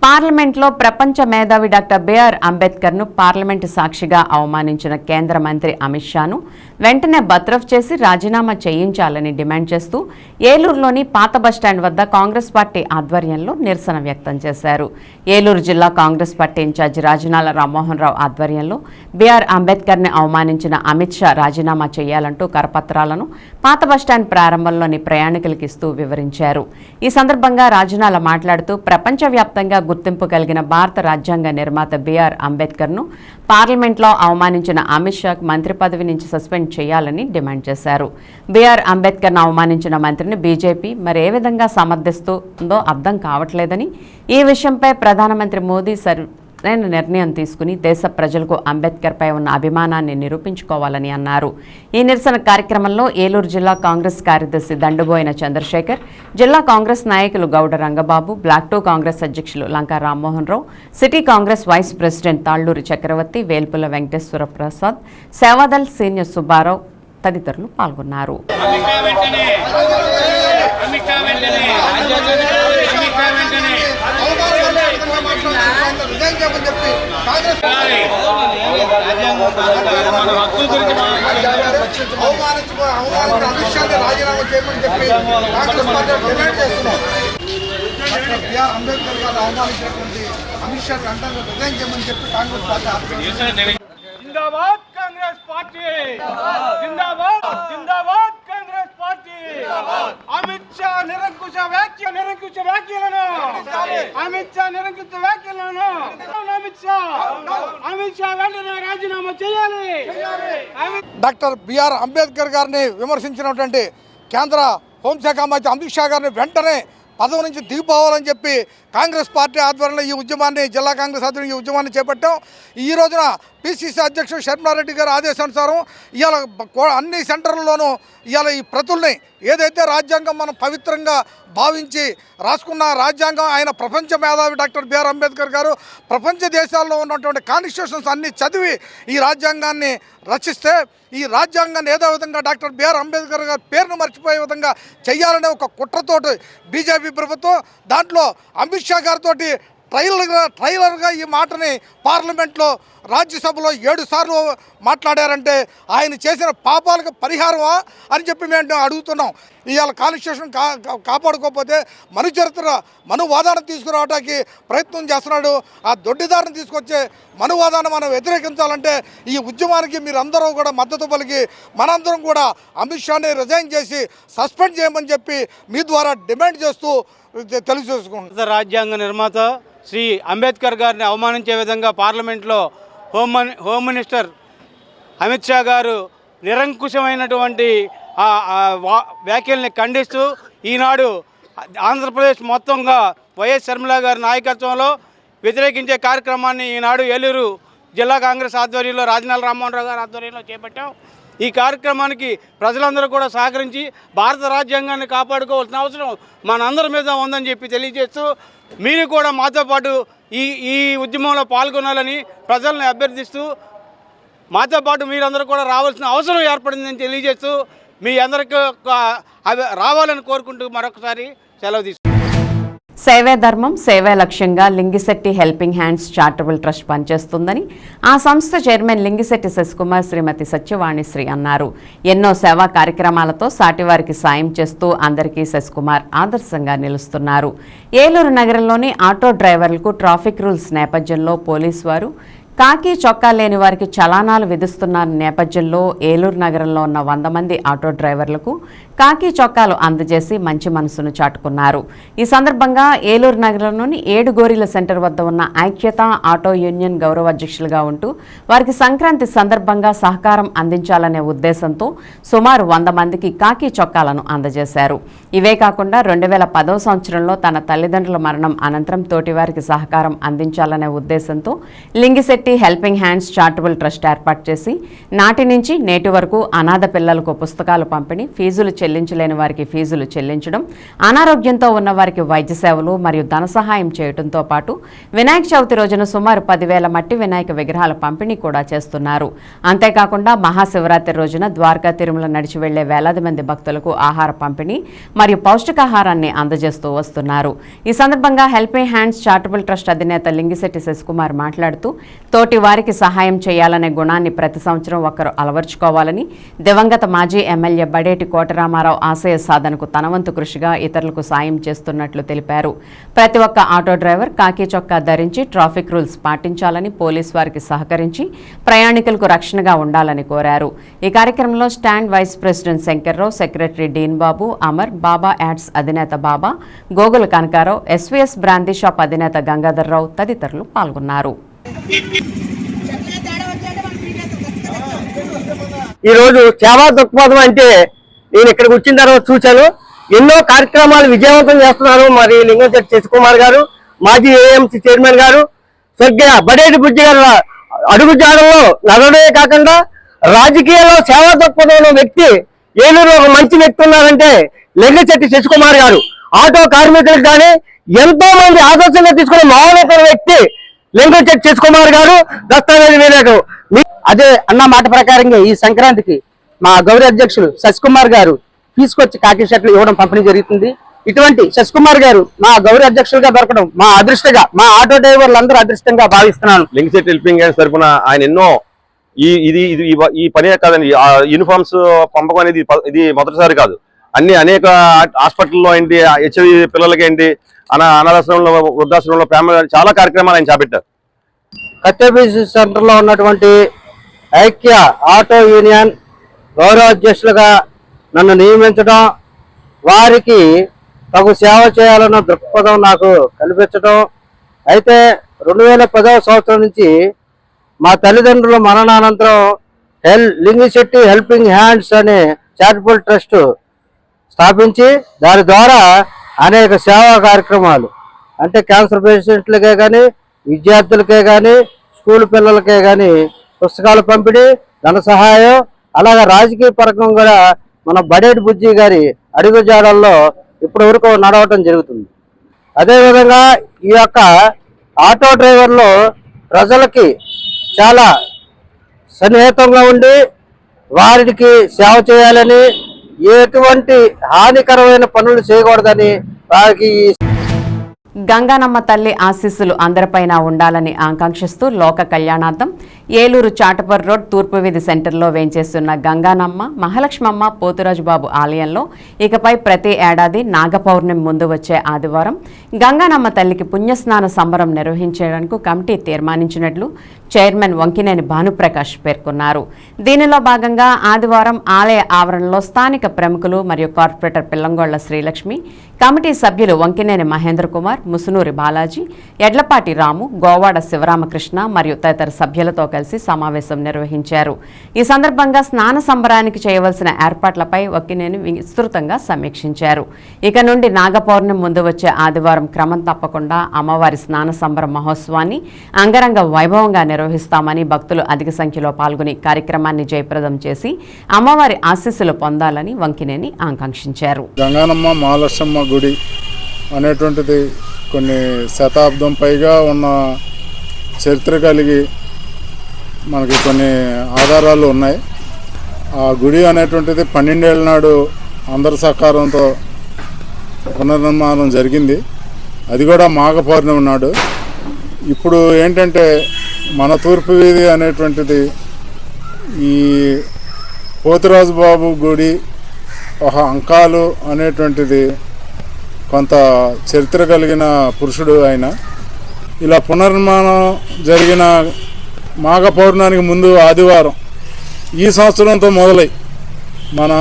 పార్లమెంట్లో ప్రపంచ మేధావి డాక్టర్ బిఆర్ అంబేద్కర్ను పార్లమెంటు సాక్షిగా అవమానించిన కేంద్ర మంత్రి అమిత్ షాను వెంటనే బర్తరఫ్ చేసి రాజీనామా చేయించాలని డిమాండ్ చేస్తూ ఏలూరులోని పాత బస్టాండ్ వద్ద కాంగ్రెస్ పార్టీ ఆధ్వర్యంలో నిరసన వ్యక్తం చేశారు. ఏలూరు జిల్లా కాంగ్రెస్ పార్టీ ఇన్ఛార్జి రాజనాల రామ్మోహన్ రావు ఆధ్వర్యంలో బిఆర్ అంబేద్కర్ని అవమానించిన అమిత్ షా రాజీనామా చేయాలంటూ కరపత్రాలను పాత బస్టాండ్ ప్రారంభంలోని ప్రయాణికులకు ఇస్తూ వివరించారు. ఈ సందర్భంగా రాజనాల మాట్లాడుతూ ప్రపంచవ్యాప్తంగా గుర్తింపు కలిగిన భారత రాజ్యాంగ నిర్మాత బిఆర్ అంబేద్కర్ను పార్లమెంట్లో అవమానించిన అమిత్ షా మంత్రి పదవి నుంచి సస్పెండ్ చేయాలని డిమాండ్ చేశారు. బిఆర్ అంబేద్కర్ను అవమానించిన మంత్రిని బీజేపీ మరి ఏ విధంగా సమర్థిస్తుందో అర్థం కావట్లేదని, ఈ విషయంపై ప్రధానమంత్రి మోదీ సరైన నిర్ణయం తీసుకుని దేశ ప్రజలకు అంబేద్కర్పై ఉన్న అభిమానాన్ని నిరూపించుకోవాలని అన్నారు. ఈ నిరసన కార్యక్రమంలో ఏలూరు జిల్లా కాంగ్రెస్ కార్యదర్శి దండుబోయిన చంద్రశేఖర్, జిల్లా కాంగ్రెస్ నాయకులు గౌడ రంగబాబు, బ్లాక్ 2 కాంగ్రెస్ అధ్యక్షులు Lanka Rammohan Rao, city Congress vice president Talluri Chakravarthi, Velpula Venkateswara Prasad, Sevadal senior Subbarao తదితరులు పాల్గొన్నారు. రాజీనామా చేయమని చెప్పి కాంగ్రెస్ పార్టీ డిమాండ్ చేస్తున్నాం. బిఆర్ అంబేద్కర్ గారు అవమానించినటువంటి అమిత్ షా వెంటనే రిజైన్ చేయమని చెప్పి కాంగ్రెస్ పార్టీ. జిందాబాద్ కాంగ్రెస్ పార్టీ, జిందాబాద్ జిందాబాద్ కాంగ్రెస్ పార్టీ. అమిత్ షా నిరంకుశ వ్యాఖ్యలను అమిత్ షా వెంటనే రాజీనామా చేయాలి. డాక్టర్ బిఆర్ అంబేద్కర్ గారిని విమర్శించినటువంటి కేంద్ర హోంశాఖ మంత్రి అమిత్ షా గారిని వెంటనే పదవి నుంచి దిగిపోవాలని చెప్పి కాంగ్రెస్ పార్టీ ఆధ్వర్యంలో ఈ ఉద్యమాన్ని, జిల్లా కాంగ్రెస్ ఆధ్వర్యంలో ఈ ఉద్యమాన్ని చేపట్టాం. ఈ రోజున పిసిసి అధ్యక్షుడు శర్మారెడ్డి గారి ఆదేశానుసారం ఇవాళ అన్ని సెంటర్లలోనూ ఇవాళ ఈ ప్రతుల్ని ఏదైతే రాజ్యాంగం మనం పవిత్రంగా భావించి రాసుకున్న రాజ్యాంగం, ఆయన ప్రపంచ మేధావి డాక్టర్ బిఆర్ అంబేద్కర్ గారు ప్రపంచ దేశాల్లో ఉన్నటువంటి కాన్స్టిట్యూషన్స్ అన్నీ చదివి ఈ రాజ్యాంగాన్ని రచిస్తే ఈ రాజ్యాంగాన్ని ఏదో విధంగా డాక్టర్ బిఆర్ అంబేద్కర్ గారి పేరును మర్చిపోయే విధంగా చేయాలనే ఒక కుట్రతోటి బీజేపీ ప్రభుత్వం, దాంట్లో అమిత్ షా గారితో ట్రైలర్గా ఈ మాటని పార్లమెంట్లో రాజ్యసభలో 7 సార్లు మాట్లాడారంటే ఆయన చేసిన పాపాలకు పరిహారమా అని చెప్పి మేము అడుగుతున్నాం. ఇవాళ కాన్స్టిట్యూషన్ కాపాడుకోకపోతే మనువాదాన్ని తీసుకురావడానికి ప్రయత్నం చేస్తున్నాడు. ఆ దొడ్డిదారిని తీసుకొచ్చే మనువాదాన్ని మనం వ్యతిరేకించాలంటే ఈ ఉద్యమానికి మీరందరూ కూడా మద్దతు పలికి మనందరం కూడా అమిత్ షాని రిజైన్ చేసి సస్పెండ్ చేయమని చెప్పి మీ ద్వారా డిమాండ్ చేస్తూ తెలియజేసుకుంటున్నాం. రాజ్యాంగ నిర్మాత శ్రీ అంబేద్కర్ గారిని అవమానించే విధంగా పార్లమెంట్లో హోమ్ మినిస్టర్ అమిత్ షా గారు నిరంకుశమైనటువంటి వ్యాఖ్యల్ని ఖండిస్తూ ఈనాడు ఆంధ్రప్రదేశ్ మొత్తంగా వైఎస్ షర్మిల గారి నాయకత్వంలో వ్యతిరేకించే కార్యక్రమాన్ని ఈనాడు ఏలూరు జిల్లా కాంగ్రెస్ ఆధ్వర్యంలో రాజనాల రామ్మోహన్ రావు గారి ఆధ్వర్యంలో చేపట్టాం. ఈ కార్యక్రమానికి ప్రజలందరూ కూడా సహకరించి భారత రాజ్యాంగాన్ని కాపాడుకోవాల్సిన అవసరం మనందరి మీద ఉందని చెప్పి తెలియజేస్తూ మీరు కూడా మాతో పాటు ఈ ఉద్యమంలో పాల్గొనాలని ప్రజలను అభ్యర్థిస్తూ మాతో పాటు మీరందరూ కూడా రావాల్సిన అవసరం ఏర్పడిందని తెలియజేస్తూ మీ అందరికీ రావాలని కోరుకుంటూ మరొకసారి సెలవు తీసుకుంటాం. సేవే ధర్మం, సేవే లక్ష్యంగా Lingisetti helping hands charitable trust పనిచేస్తుందని ఆ సంస్థ చైర్మన్ లింగిశెట్టి శశికుమార్ శ్రీమతి సత్యవాణిశ్రీ అన్నారు. ఎన్నో సేవా కార్యక్రమాలతో సాటివారికి సాయం చేస్తూ అందరికీ శశికుమార్ ఆదర్శంగా నిలుస్తున్నారు. ఏలూరు నగరంలోని ఆటో డ్రైవర్లకు ట్రాఫిక్ రూల్స్ నేపథ్యంలో పోలీసు వారు కాకి చొక్కా లేని వారికి చలానాలు విధిస్తున్న నేపథ్యంలో ఏలూరు నగరంలో ఉన్న 100 మంది ఆటో డ్రైవర్లకు కాకి చొక్కాలు అందజేసి మంచి మనసును చాటుకున్నారు. ఈ సందర్భంగా ఏలూరు నగరంలోని 7 గోరీల సెంటర్ వద్ద ఉన్న ఐక్యత ఆటో యూనియన్ గౌరవ అధ్యక్షులుగా ఉంటూ వారికి సంక్రాంతి సందర్భంగా సహకారం అందించాలనే ఉద్దేశంతో సుమారు 100 మందికి కాకి చొక్కాలను అందజేశారు. ఇవే కాకుండా 2010వ సంవత్సరంలో తన తల్లిదండ్రుల మరణం అనంతరం తోటివారికి సహకారం అందించాలనే ఉద్దేశంతో Lingisetti helping hands charitable trust ఏర్పాటు చేసి నాటి నుంచి నేటి వరకు అనాథ పిల్లలకు పుస్తకాలు పంపిణీ, ఫీజులు చెల్లించలేని వారికి ఫీజులు చెల్లించడం, అనారోగ్యంతో ఉన్న వారికి వైద్య సేవలు మరియు ధన సహాయం చేయడంతో పాటు వినాయక చవితి రోజున సుమారు 10,000 మట్టి వినాయక విగ్రహాల పంపిణీ కూడా చేస్తున్నారు. అంతేకాకుండా మహాశివరాత్రి రోజున ద్వారకా తిరుమల నడిచి వెళ్లే వేలాది మంది భక్తులకు ఆహార పంపిణీ మరియు పౌష్టికాహారాన్ని అందజేస్తూ వస్తున్నారు. ఈ సందర్భంగా హెల్పింగ్ హ్యాండ్స్ చారిటబుల్ ట్రస్ట్ అధినేత లింగిశెట్టి శశికుమార్ మాట్లాడుతూ తోటి వారికి సహాయం చేయాలనే గుణాన్ని ప్రతి సంవత్సరం ఒకరు అలవర్చుకోవాలని, దివంగత మాజీ ఎమ్మెల్యే బడేటి కోటరామారావు ఆశయ సాధనకు తనవంతు కృషిగా ఇతరులకు సాయం చేస్తున్నట్లు తెలిపారు. ప్రతి ఒక్క ఆటో డ్రైవర్ కాకి చొక్కా ధరించి ట్రాఫిక్ రూల్స్ పాటించాలని, పోలీసు వారికి సహకరించి ప్రయాణికులకు రక్షణగా ఉండాలని కోరారు. ఈ కార్యక్రమంలో stand vice president Shankarrao, secretary Deen Babu, Amar, Baba ads అధినేత Baba, Gogula Kanakarao, SVS brandy shop అధినేత గంగాధర్రావు తదితరులు పాల్గొన్నారు. ఈరోజు సేవా దృక్పథం అంటే నేను ఇక్కడికి వచ్చిన తర్వాత చూశాను. ఎన్నో కార్యక్రమాలు విజయవంతం చేస్తున్నారు. మరి లింగంశెట్టి శశికుమార్ గారు, మాజీ ఏఎంసీ చైర్మన్ గారు, స్వర్గీయ బడేటి బుజ్జి గారు అడుగుజాడల్లో నడవడమే కాకుండా రాజకీయాల్లో సేవా దృక్పథం ఉన్న వ్యక్తి ఏలూరులో ఒక మంచి వ్యక్తి ఉన్నారంటే లింగంశెట్టి శశికుమార్ గారు. ఆటో కార్మికులకు కానీ ఎంతో మంది ఆదర్శంగా తీసుకునే మహోన్నత వ్యక్తి లింగంశెట్టి శశికుమార్ గారు. దస్తావేజ్ వినాయకుడు. అదే అన్న మాట ప్రకారంగా ఈ సంక్రాంతికి మా గౌరవ అధ్యక్షులు శశికుమార్ గారు తీసుకొచ్చి కాకి షర్ట్లు ఇవ్వడం పంపిణీ జరుగుతుంది. ఇటువంటి శశికుమార్ గారు మా గౌరవ అధ్యక్షులుగా దొరకడం మా అదృష్టంగా, మా ఆటో డ్రైవర్లు అందరూ అదృష్టంగా భావిస్తున్నాను. లింగశెట్టి హెల్పింగ్ హ్యాండ్స్ తరఫున ఆయన ఎన్నో ఈ పనే కాదండి, యూనిఫామ్స్ పంపకం అనేది ఇది మొదటిసారి కాదు. అనేక హాస్పిటల్లో ఏంటి, హెచ్ఐవి పిల్లలకి ఏంటి, అనాథాశ్రమంలో, వృద్ధాశ్రమంలో, ఫ్యామిలీ చాలా కార్యక్రమాలు ఆయన చేపట్టారు. కత్తెబీచ్ సెంటర్ లో ఉన్నటువంటి ఐక్య ఆటో యూనియన్ గౌరవ అధ్యక్షులుగా నన్ను నియమించడం, వారికి తగు సేవ చేయాలన్న దృక్పథం నాకు కల్పించడం. అయితే 2010వ సంవత్సరం నుంచి మా తల్లిదండ్రుల మరణానంతరం లింగిశెట్టి హెల్పింగ్ హ్యాండ్స్ అనే చారిటబుల్ ట్రస్ట్ స్థాపించి దాని ద్వారా అనేక సేవా కార్యక్రమాలు అంటే క్యాన్సర్ పేషెంట్లకే కానీ, విద్యార్థులకే కానీ, స్కూల్ పిల్లలకే కానీ పుస్తకాల పంపిణీ, ధన సహాయం, అలాగే రాజకీయ పరంగా కూడా మన బడేటి బుజ్జి గారి అడుగుజాడల్లో ఇప్పటి వరకు నడవటం జరుగుతుంది. అదేవిధంగా ఈ యొక్క ఆటో డ్రైవర్లు ప్రజలకి చాలా సన్నిహితంగా ఉండి వారికి సేవ చేయాలని, ఎటువంటి హానికరమైన పనులు చేయకూడదని వారికి గంగానమ్మ తల్లి ఆశీస్సులు అందరిపైన ఉండాలని ఆకాంక్షిస్తూ లోక కళ్యాణార్థం ఏలూరు చాటపర్ రోడ్ తూర్పు వీధి సెంటర్లో వేంచేస్తున్న గంగానమ్మ, మహాలక్ష్మమ్మ, పోతురాజుబాబు ఆలయంలో ఇకపై ప్రతి ఏడాది నాగపౌర్ణమి ముందు వచ్చే ఆదివారం గంగానమ్మ తల్లికి పుణ్యస్నాన సంబరం నిర్వహించేందుకు కమిటీ తీర్మానించినట్లు చైర్మన్ వంకినేని భానుప్రకాష్ పేర్కొన్నారు. దీనిలో భాగంగా ఆదివారం ఆలయ ఆవరణలో స్థానిక ప్రముఖులు మరియు కార్పొరేటర్ పిల్లంగొళ్ల శ్రీలక్ష్మి, కమిటీ సభ్యులు వంకినేని మహేంద్ర కుమార్, ముసునూరి బాలాజీ, ఎడ్లపాటి రాము, గోవాడ శివరామకృష్ణ మరియు తదితర సభ్యులతో కలిసి సమావేశం నిర్వహించారు. ఈ సందర్భంగా స్నాన సంబరానికి చేయవలసిన ఏర్పాట్లపై వంకినేని విస్తృతంగా సమీక్షించారు. ఇక నుండి నాగపౌర్ణమి ముందు వచ్చే ఆదివారం క్రమం తప్పకుండా అమ్మవారి స్నాన సంబర మహోత్సవాన్ని అంగరంగ వైభవంగా నిర్వహిస్తామని, భక్తులు అధిక సంఖ్యలో పాల్గొని కార్యక్రమాన్ని జయప్రదం చేసి అమ్మవారి ఆశీస్సులు పొందాలని వంకినేని ఆకాంక్షించారు. గంగానమ్మ మహాలక్ష్మమ్మ గుడి అనేటువంటిది కొన్ని శతాబ్దం పైగా ఉన్న చరిత్ర కలిగి మనకి కొన్ని ఆధారాలు ఉన్నాయి. ఆ గుడి అనేటువంటిది 12 ఏళ్ళ నాడు అందరి సహకారంతో పునర్నిర్మాణం జరిగింది. అది కూడా మాఘ పౌర్ణమి నాడు. ఇప్పుడు ఏంటంటే మన తూర్పు వీధి అనేటువంటిది ఈ పోతురాజు బాబు గుడి ఒక అంకాలు అనేటువంటిది కొంత చరిత్ర కలిగిన పురుషుడు ఆయన. ఇలా పునర్నిర్మాణం జరిగిన మాఘ పౌర్ణానికి ముందు ఆదివారం ఈ సంవత్సరంతో మొదలై మన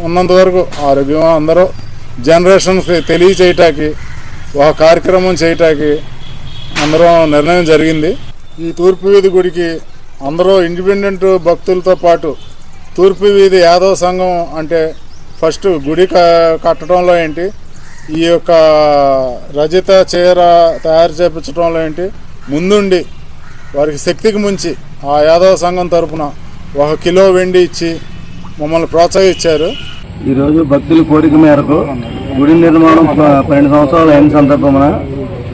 ఉన్నంత వరకు ఆరోగ్యం అందరూ జనరేషన్స్కి తెలియచేయటానికి ఒక కార్యక్రమం చేయటానికి అందరం నిర్ణయం జరిగింది. ఈ తూర్పు వీధి గుడికి అందరూ ఇండిపెండెంట్ భక్తులతో పాటు తూర్పు వీధి యాదవ సంఘం అంటే ఫస్ట్ గుడి కట్టడంలో ఏంటి, ఈ యొక్క రజిత చీర తయారు చేయించడంలో ఏంటి ముందుండి వారికి శక్తికి ముంచి ఆ యాదవ సంఘం తరపున 1 కిలో వెండి ఇచ్చి మమ్మల్ని ప్రోత్సహించారు. ఈరోజు భక్తుల కోరిక మేరకు గుడి నిర్మాణం 12 సంవత్సరాలు అయిన సందర్భమున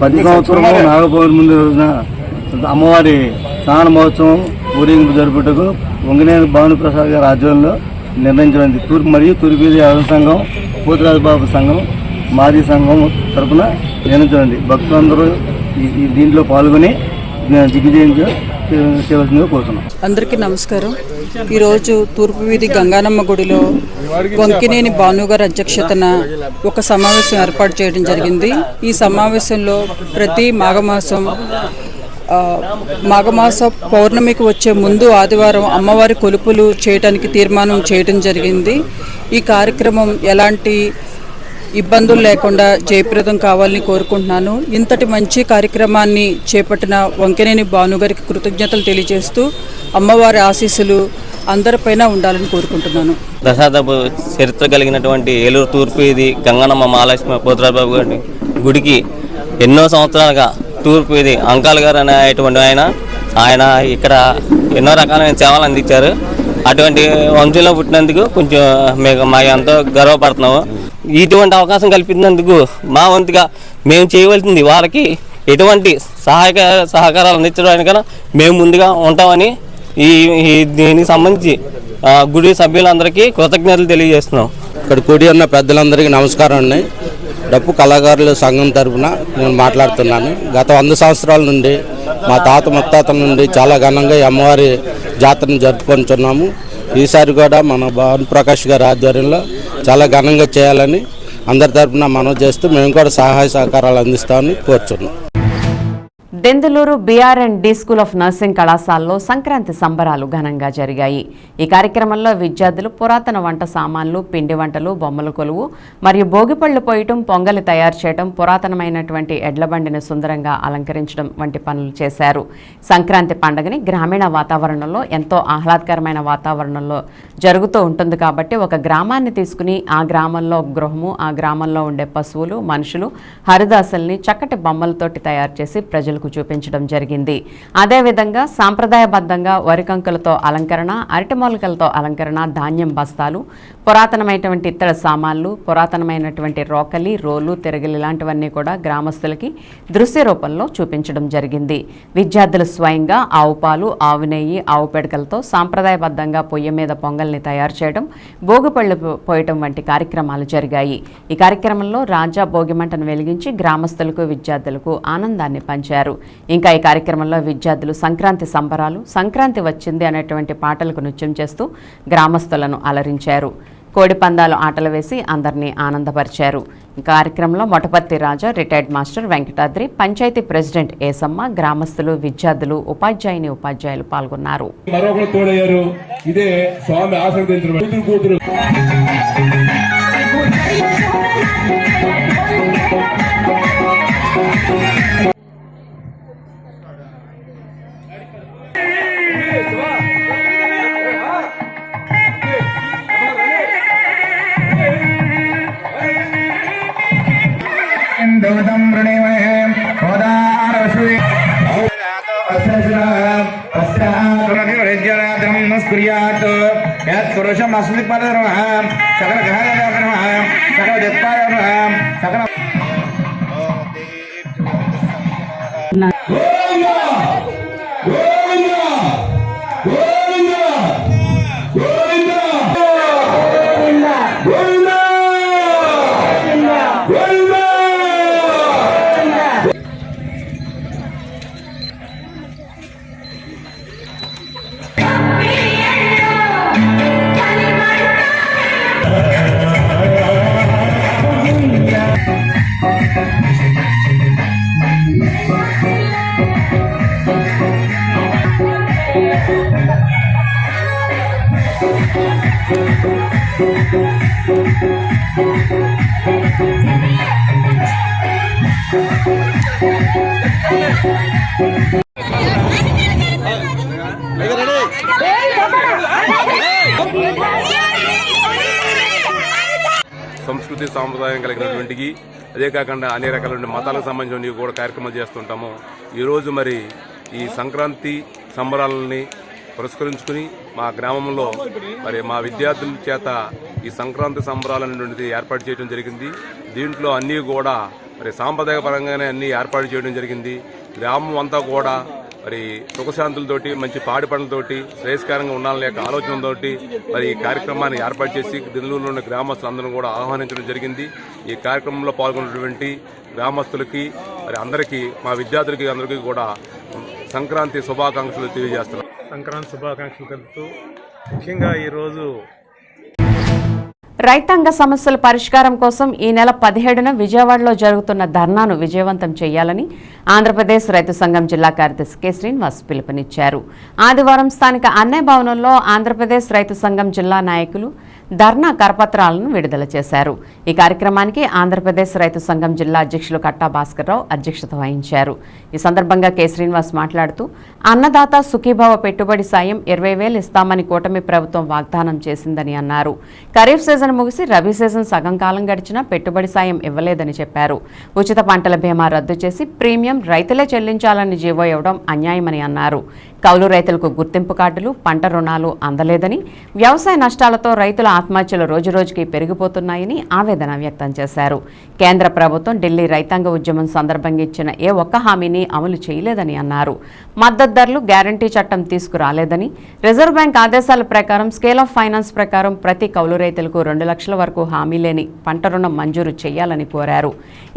10 సంవత్సరము నాగపౌర్ణమి రోజున అమ్మవారి స్నాన మహోత్సవం ఊరేగింపు జరుపుటకు వంగనేని భానుప్రసాద్ గారి ఆధ్వర్యంలో నిర్ణయించబడింది. తూర్పు మరియు తూర్పు యాదవ సంఘం, పోతురాజబాబు సంఘం, మాజీ సంఘం తరఫున నిర్ణయించబడింది. భక్తులందరూ దీంట్లో పాల్గొని దిగ్విజయం చేయవలసిందిగా కోరుతున్నాం. అందరికీ నమస్కారం. ఈరోజు తూర్పు వీధి గంగానమ్మ గుడిలో వంకినేని భానుగారి అధ్యక్షతన ఒక సమావేశం ఏర్పాటు చేయడం జరిగింది. ఈ సమావేశంలో ప్రతి మాఘమాస పౌర్ణమికి వచ్చే ముందు ఆదివారం అమ్మవారి కొలుపులు చేయడానికి తీర్మానం చేయడం జరిగింది. ఈ కార్యక్రమం ఎలాంటి ఇబ్బందులు లేకుండా జయప్రదం కావాలని కోరుకుంటున్నాను. ఇంతటి మంచి కార్యక్రమాన్ని చేపట్టిన వంకినేని భానుగారికి కృతజ్ఞతలు తెలియజేస్తూ అమ్మవారి ఆశీస్సులు అందరిపైన ఉండాలని కోరుకుంటున్నాను. దశాబ్దపు చరిత్ర కలిగినటువంటి ఏలూరు తూర్పు వీధి గంగనమ్మ మహాలక్ష్మి పోతురాజబాబు గారి గుడికి ఎన్నో సంవత్సరాలుగా తూర్పు వీధి అంకాల్ గారు అనేటువంటి ఆయన ఇక్కడ ఎన్నో రకాలైన సేవలు అందించారు. అటువంటి వంశంలో పుట్టినందుకు కొంచెం మా ఎంతో గర్వపడుతున్నాము. ఇటువంటి అవకాశం కల్పించినందుకు మా వంతుగా మేము చేయవలసింది వారికి ఎటువంటి సహకారాలు అందించడానికైనా మేము ముందుగా ఉంటామని దీనికి సంబంధించి గుడి సభ్యులందరికీ కృతజ్ఞతలు తెలియజేస్తున్నాం. ఇక్కడ కూడి ఉన్న పెద్దలందరికీ నమస్కారం అండి. డప్పు కళాకారుల సంఘం తరఫున నేను మాట్లాడుతున్నాను. గత 100 సంవత్సరాల నుండి మా తాత ముత్తాతల నుండి చాలా ఘనంగా ఈ అమ్మవారి జాతరను జరుపుకుంటున్నాము. ఈసారి కూడా మన భానుప్రకాష్ గారి ఆధ్వర్యంలో చాలా ఘనంగా చేయాలని అందరి తరఫున మనవి చేస్తూ మేము కూడా సహాయ సహకారాలు అందిస్తామని కోరుచున్నాం. Denduluru BR&D school of nursing కళాశాలలో సంక్రాంతి సంబరాలు ఘనంగా జరిగాయి. ఈ కార్యక్రమంలో విద్యార్థులు పురాతన వంట సామాన్లు, పిండి వంటలు, బొమ్మల కొలువు మరియు భోగిపళ్ళు పోయటం, పొంగలి తయారు చేయడం, పురాతనమైనటువంటి ఎడ్లబండిని సుందరంగా అలంకరించడం వంటి పనులు చేశారు. సంక్రాంతి పండుగని గ్రామీణ వాతావరణంలో ఎంతో ఆహ్లాదకరమైన వాతావరణంలో జరుగుతూ ఉంటుంది కాబట్టి ఒక గ్రామాన్ని తీసుకుని ఆ గ్రామంలో గృహము, ఆ గ్రామంలో ఉండే పశువులు, మనుషులు, హరిదాసుల్ని చక్కటి బొమ్మలతోటి తయారు చేసి ప్రజలకు చూపించడం జరిగింది. అదేవిధంగా సాంప్రదాయబద్ధంగా వరికంకులతో అలంకరణ, అరటిమొలకలతో అలంకరణ, ధాన్యం బస్తాలు, పురాతనమైనటువంటి ఇతర సామాన్లు, పురాతనమైనటువంటి రోకలి, రోలు, తిరగలి ఇలాంటివన్నీ కూడా గ్రామస్తులకి దృశ్య రూపంలో చూపించడం జరిగింది. విద్యార్థులు స్వయంగా ఆవు పాలు, ఆవు నెయ్యి, ఆవు పెడకలతో సాంప్రదాయబద్ధంగా పొయ్యి మీద పొంగల్ని తయారు చేయడం, భోగిపళ్ళు పోయటం వంటి కార్యక్రమాలు జరిగాయి. ఈ కార్యక్రమంలో రాజా భోగిమంటను వెలిగించి గ్రామస్తులకు, విద్యార్థులకు ఆనందాన్ని పంచారు. ఇంకా ఈ కార్యక్రమంలో విద్యార్థులు సంక్రాంతి సంబరాలు, సంక్రాంతి వచ్చింది అనేటువంటి పాటలకు నృత్యం చేస్తూ గ్రామస్తులను అలరించారు. కోడి పందాలు ఆటలు వేసి అందరినీ ఆనందపరిచారు. ఈ కార్యక్రమంలో Motaparthi Raja, retired master Venkatadri, panchayat president Esamma, గ్రామస్తులు, విద్యార్థులు, ఉపాధ్యాయులు పాల్గొన్నారు. ఇదే స్వామి ఆశీర్వదించిన కూతురు పురుషమస్మి పరమ సకల సకల సకల సంస్కృతి సాంప్రదాయం కలిగినటువంటివి, అదే కాకుండా అనేక రకాల మతాలకు సంబంధించినవి కూడా కార్యక్రమాలు చేస్తుంటాము. ఈరోజు మరి ఈ సంక్రాంతి సంబరాలని పురస్కరించుకుని మా గ్రామంలో మరి మా విద్యార్థుల చేత ఈ సంక్రాంతి సంబరాలు అనేటువంటిది ఏర్పాటు చేయడం జరిగింది. దీంట్లో అన్నీ కూడా మరి సాంప్రదాయపరంగానే అన్నీ ఏర్పాటు చేయడం జరిగింది. గ్రామం అంతా కూడా మరి సుఖశాంతులతోటి మంచి పాడి పంటలతోటి శ్రేయస్కరంగా ఉండాలనే ఆలోచనతోటి మరి ఈ కార్యక్రమాన్ని ఏర్పాటు చేసి దిందులూరులోని గ్రామస్తులందరూ కూడా ఆహ్వానించడం జరిగింది. ఈ కార్యక్రమంలో పాల్గొన్నటువంటి గ్రామస్తులకి మరి అందరికీ మా విద్యార్థులకి అందరికీ కూడా సంక్రాంతి శుభాకాంక్షలు తెలియజేస్తున్నాం. సంక్రాంతి శుభాకాంక్షలు తెలుపుతూ ముఖ్యంగా ఈరోజు రైతాంగ సమస్యల పరిష్కారం కోసం ఈ నెల 17న విజయవాడలో జరుగుతున్న ధర్నాను విజయవంతం చేయాలని ఆంధ్రప్రదేశ్ రైతు సంఘం జిల్లా కార్యదర్శి కె శ్రీనివాస్ పిలుపునిచ్చారు. ఆదివారం స్థానిక అన్నయ్య భవనంలో ఆంధ్రప్రదేశ్ రైతు సంఘం జిల్లా నాయకులు ధర్నా కరపత్రాలను విడుదల చేశారు. ఈ కార్యక్రమానికి ఆంధ్రప్రదేశ్ రైతు సంఘం జిల్లా అధ్యక్షులు కట్టా భాస్కర్రావు అధ్యక్షత వహించారు. ఈ సందర్భంగా కె శ్రీనివాస్ మాట్లాడుతూ అన్నదాత సుఖీభావ పెట్టుబడి సాయం 20,000 ఇస్తామని కూటమి ప్రభుత్వం వాగ్దానం చేసిందని అన్నారు. ఖరీఫ్ సీజన్ ముగిసి రబీ సీజన్ సగం కాలం గడిచినా పెట్టుబడి సాయం ఇవ్వలేదని చెప్పారు. ఉచిత పంటల బీమా రద్దు చేసి ప్రీమియం రైతులే చెల్లించాలని జీవో ఇవ్వడం అన్యాయమని అన్నారు. కౌలు రైతులకు గుర్తింపు కార్డులు, పంట రుణాలు అందలేదని, వ్యవసాయ నష్టాలతో రైతుల ఆత్మహత్యలు రోజురోజుకి పెరిగిపోతున్నాయని ఆవేదన వ్యక్తం చేశారు. కేంద్ర ప్రభుత్వం ఢిల్లీ రైతాంగ ఉద్యమం సందర్భంగా ఇచ్చిన ఏ ఒక్క హామీని అమలు చేయలేదని అన్నారు. మద్దతు ధరలు గ్యారంటీ చట్టం తీసుకురాలేదని, రిజర్వ్ బ్యాంక్ ఆదేశాల ప్రకారం స్కేల్ ఆఫ్ ఫైనాన్స్ ప్రకారం ప్రతి కౌలు రైతులకు 2 లక్షల వరకు హామీ లేని పంట రుణం మంజూరు చేయాలని కోరారు.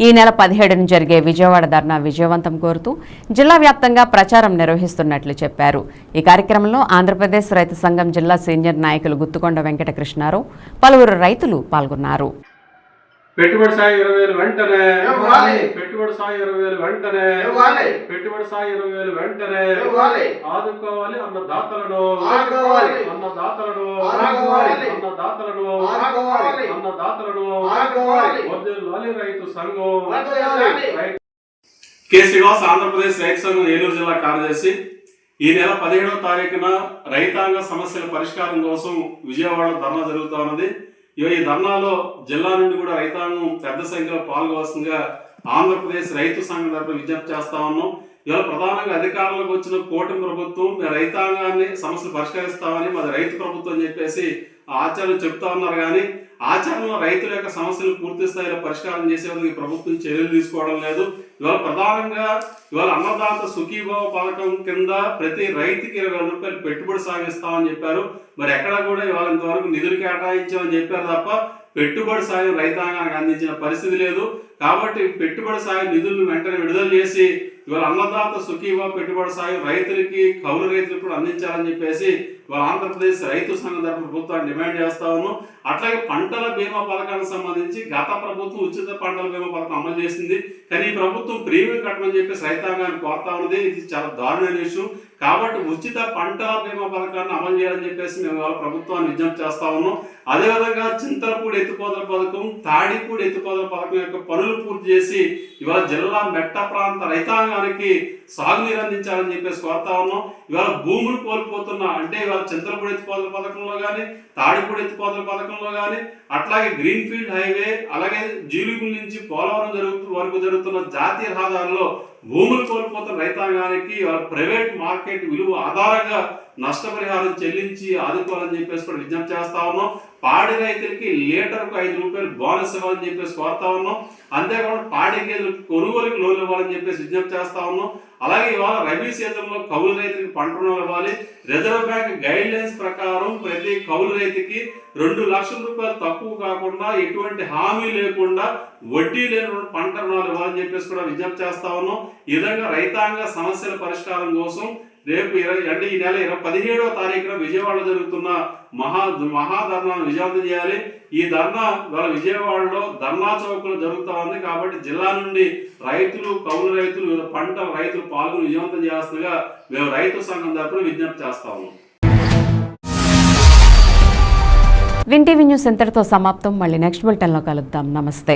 ఈ నెల 17న జరిగే విజయవాడ ధర్నా విజయవంతం కోరుతూ జిల్లా వ్యాప్తంగా ప్రచారం నిర్వహిస్తున్నట్లు చెప్పారు. ఈ కార్యక్రమంలో ఆంధ్రప్రదేశ్ రైతు సంఘం జిల్లా సీనియర్ నాయకులు గుత్తుకొండ వెంకటకృష్ణారావు, పలువురు రైతులు పాల్గొన్నారు. పెట్టుబడి సాయం 20,000 వెంటనే, పెట్టుబడి సాయం 20,000 వెంటనే, పెట్టుబడి సాయం 20,000 వెంటనే ఆదుకోవాలి. అన్నదాతలను అన్నదాతలను అన్నదాతలను అన్నదాతలను వదిలాలి రైతు సంఘం. కె శ్రీనివాస్, ఆంధ్రప్రదేశ్ రైతు సంఘం ఏలూరు జిల్లా కార్యదర్శి. ఈ నెల 17వ తారీఖున రైతాంగ సమస్యల పరిష్కారం కోసం విజయవాడలో ధర్నా జరుగుతూ ఉన్నది. ఈ ధర్నాలో జిల్లా నుండి కూడా రైతాంగం పెద్ద సంఖ్యలో పాల్గొవలసిందిగా ఆంధ్రప్రదేశ్ రైతు సంఘం తరపున విజ్ఞప్తి చేస్తా ఉన్నాం. ఇవాళ ప్రధానంగా అధికారంలోకి వచ్చిన కూటమి ప్రభుత్వం రైతాంగాన్ని సమస్యలు పరిష్కరిస్తామని మాది రైతు ప్రభుత్వం అని చెప్పేసి ఆచరణ చెప్తా ఉన్నారు. కానీ ఆచరణలో రైతుల యొక్క సమస్యలు పూర్తి స్థాయిలో పరిష్కారం చేసేందుకు ఈ ప్రభుత్వం చర్యలు తీసుకోవడం లేదు. ఇవాళ ప్రధానంగా అన్నదాత సుఖీభావ పథకం కింద ప్రతి రైతుకి 20,000 రూపాయలు పెట్టుబడి సాగిస్తామని చెప్పారు. మరి ఎక్కడా కూడా ఇవాళ ఇంతవరకు నిధులు కేటాయించామని చెప్పారు తప్ప పెట్టుబడి సాయం రైతాంగానికి అందించిన పరిస్థితి లేదు. కాబట్టి పెట్టుబడి సాయం నిధులను వెంటనే విడుదల చేసి ఇవాళ అన్నదాత సుఖీభావ పెట్టుబడి సాయం రైతులకి, కౌలు రైతులకు కూడా అందించాలని చెప్పేసి ఇవాళ ఆంధ్రప్రదేశ్ రైతు సంఘం తరపున ప్రభుత్వాన్ని డిమాండ్ చేస్తా ఉన్నాం. అట్లాగే పంటల బీమా పథకానికి సంబంధించి గత ప్రభుత్వం ఉచిత పంటల బీమా పథకం అమలు చేసింది. కానీ ఈ ప్రభుత్వం ప్రీమియం కట్టమని చెప్పేసి రైతాంగాన్ని కోరుతా ఉన్నది. ఇది చాలా దారుణమైన విషయం. కాబట్టి ఉచిత పంటల బీమా పథకాన్ని అమలు చేయాలని చెప్పేసి మేము ఇవాళ ప్రభుత్వాన్ని విజ్ఞప్తి చేస్తా ఉన్నాం. అదేవిధంగా చింతలపూడి ఎత్తిపోతల పథకం, తాడిపూడి ఎత్తిపోతల పథకం యొక్క పనులు పూర్తి చేసి ఇవాళ జిల్లా మెట్ట ప్రాంత రైతాంగానికి సాగునీరు అందించాలని చెప్పేసి కోరుతా ఉన్నాం. ఇవాళ భూములు కోల్పోతున్నా అంటే ఇవాళ చింతలపూడి ఎత్తిపోతల పథకంలో కానీ, తాడిపూడి ఎత్తిపోతల పథకంలో కానీ, అట్లాగే గ్రీన్ ఫీల్డ్ హైవే, అలాగే జీలుగుల నుంచి పోలవరం వరకు జరుగుతున్న జాతీయ రహదారుల్లో భూములు కోల్పోతున్న రైతాంగానికి ప్రైవేట్ మార్కెట్ విలువ ఆధారంగా నష్టపరిహారం చెల్లించి ఆదుకోవాలని చెప్పేసి కూడా విజ్ఞప్తి చేస్తా ఉన్నాం. పాడి రైతులకి లీటర్కు 5 రూపాయలు బోనస్ ఇవ్వాలని చెప్పేసి కోరుతా ఉన్నాం. అంతేకాకుండా పాడి గేదెలు కొనుగోలుకి లోన్లు ఇవ్వాలని చెప్పేసి విజ్ఞప్తి చేస్తా ఉన్నాం. అలాగే ఇవాళ రబీ సీజన్లో కౌలు రైతులకు పంట రుణాలు ఇవ్వాలి. రిజర్వ్ బ్యాంక్ గైడ్ లైన్స్ ప్రకారం ప్రతి కౌలు రైతుకి 2 లక్షల రూపాయలు తక్కువ కాకుండా, ఎటువంటి హామీ లేకుండా వడ్డీ లేని పంట రుణాలు ఇవ్వాలని చెప్పేసి కూడా విజ్ఞప్తి చేస్తా ఉన్నాం. ఈ విధంగా రైతాంగ సమస్యల పరిష్కారం కోసం రేపు ఈ నెల 17వ తారీఖున విజయవాడలో జరుగుతున్న మహాధర్నాను విజయవంతం చేయాలి. ఈ ధర్నా ఇవాళ విజయవాడలో ధర్నా చౌకలో జరుగుతూ ఉంది. కాబట్టి జిల్లా నుండి రైతులు, కౌలు రైతులు, వివిధ పంటల రైతులు పాల్గొని విజయవంతం చేస్తుండగా మేము రైతు సంఘం తరపున విజ్ఞప్తి చేస్తా ఉన్నాం. విన్ టీవీ న్యూస్ ఇంతటితో సమాప్తం. మళ్ళీ నెక్స్ట్ బులెటిన్లో కలుద్దాం. నమస్తే.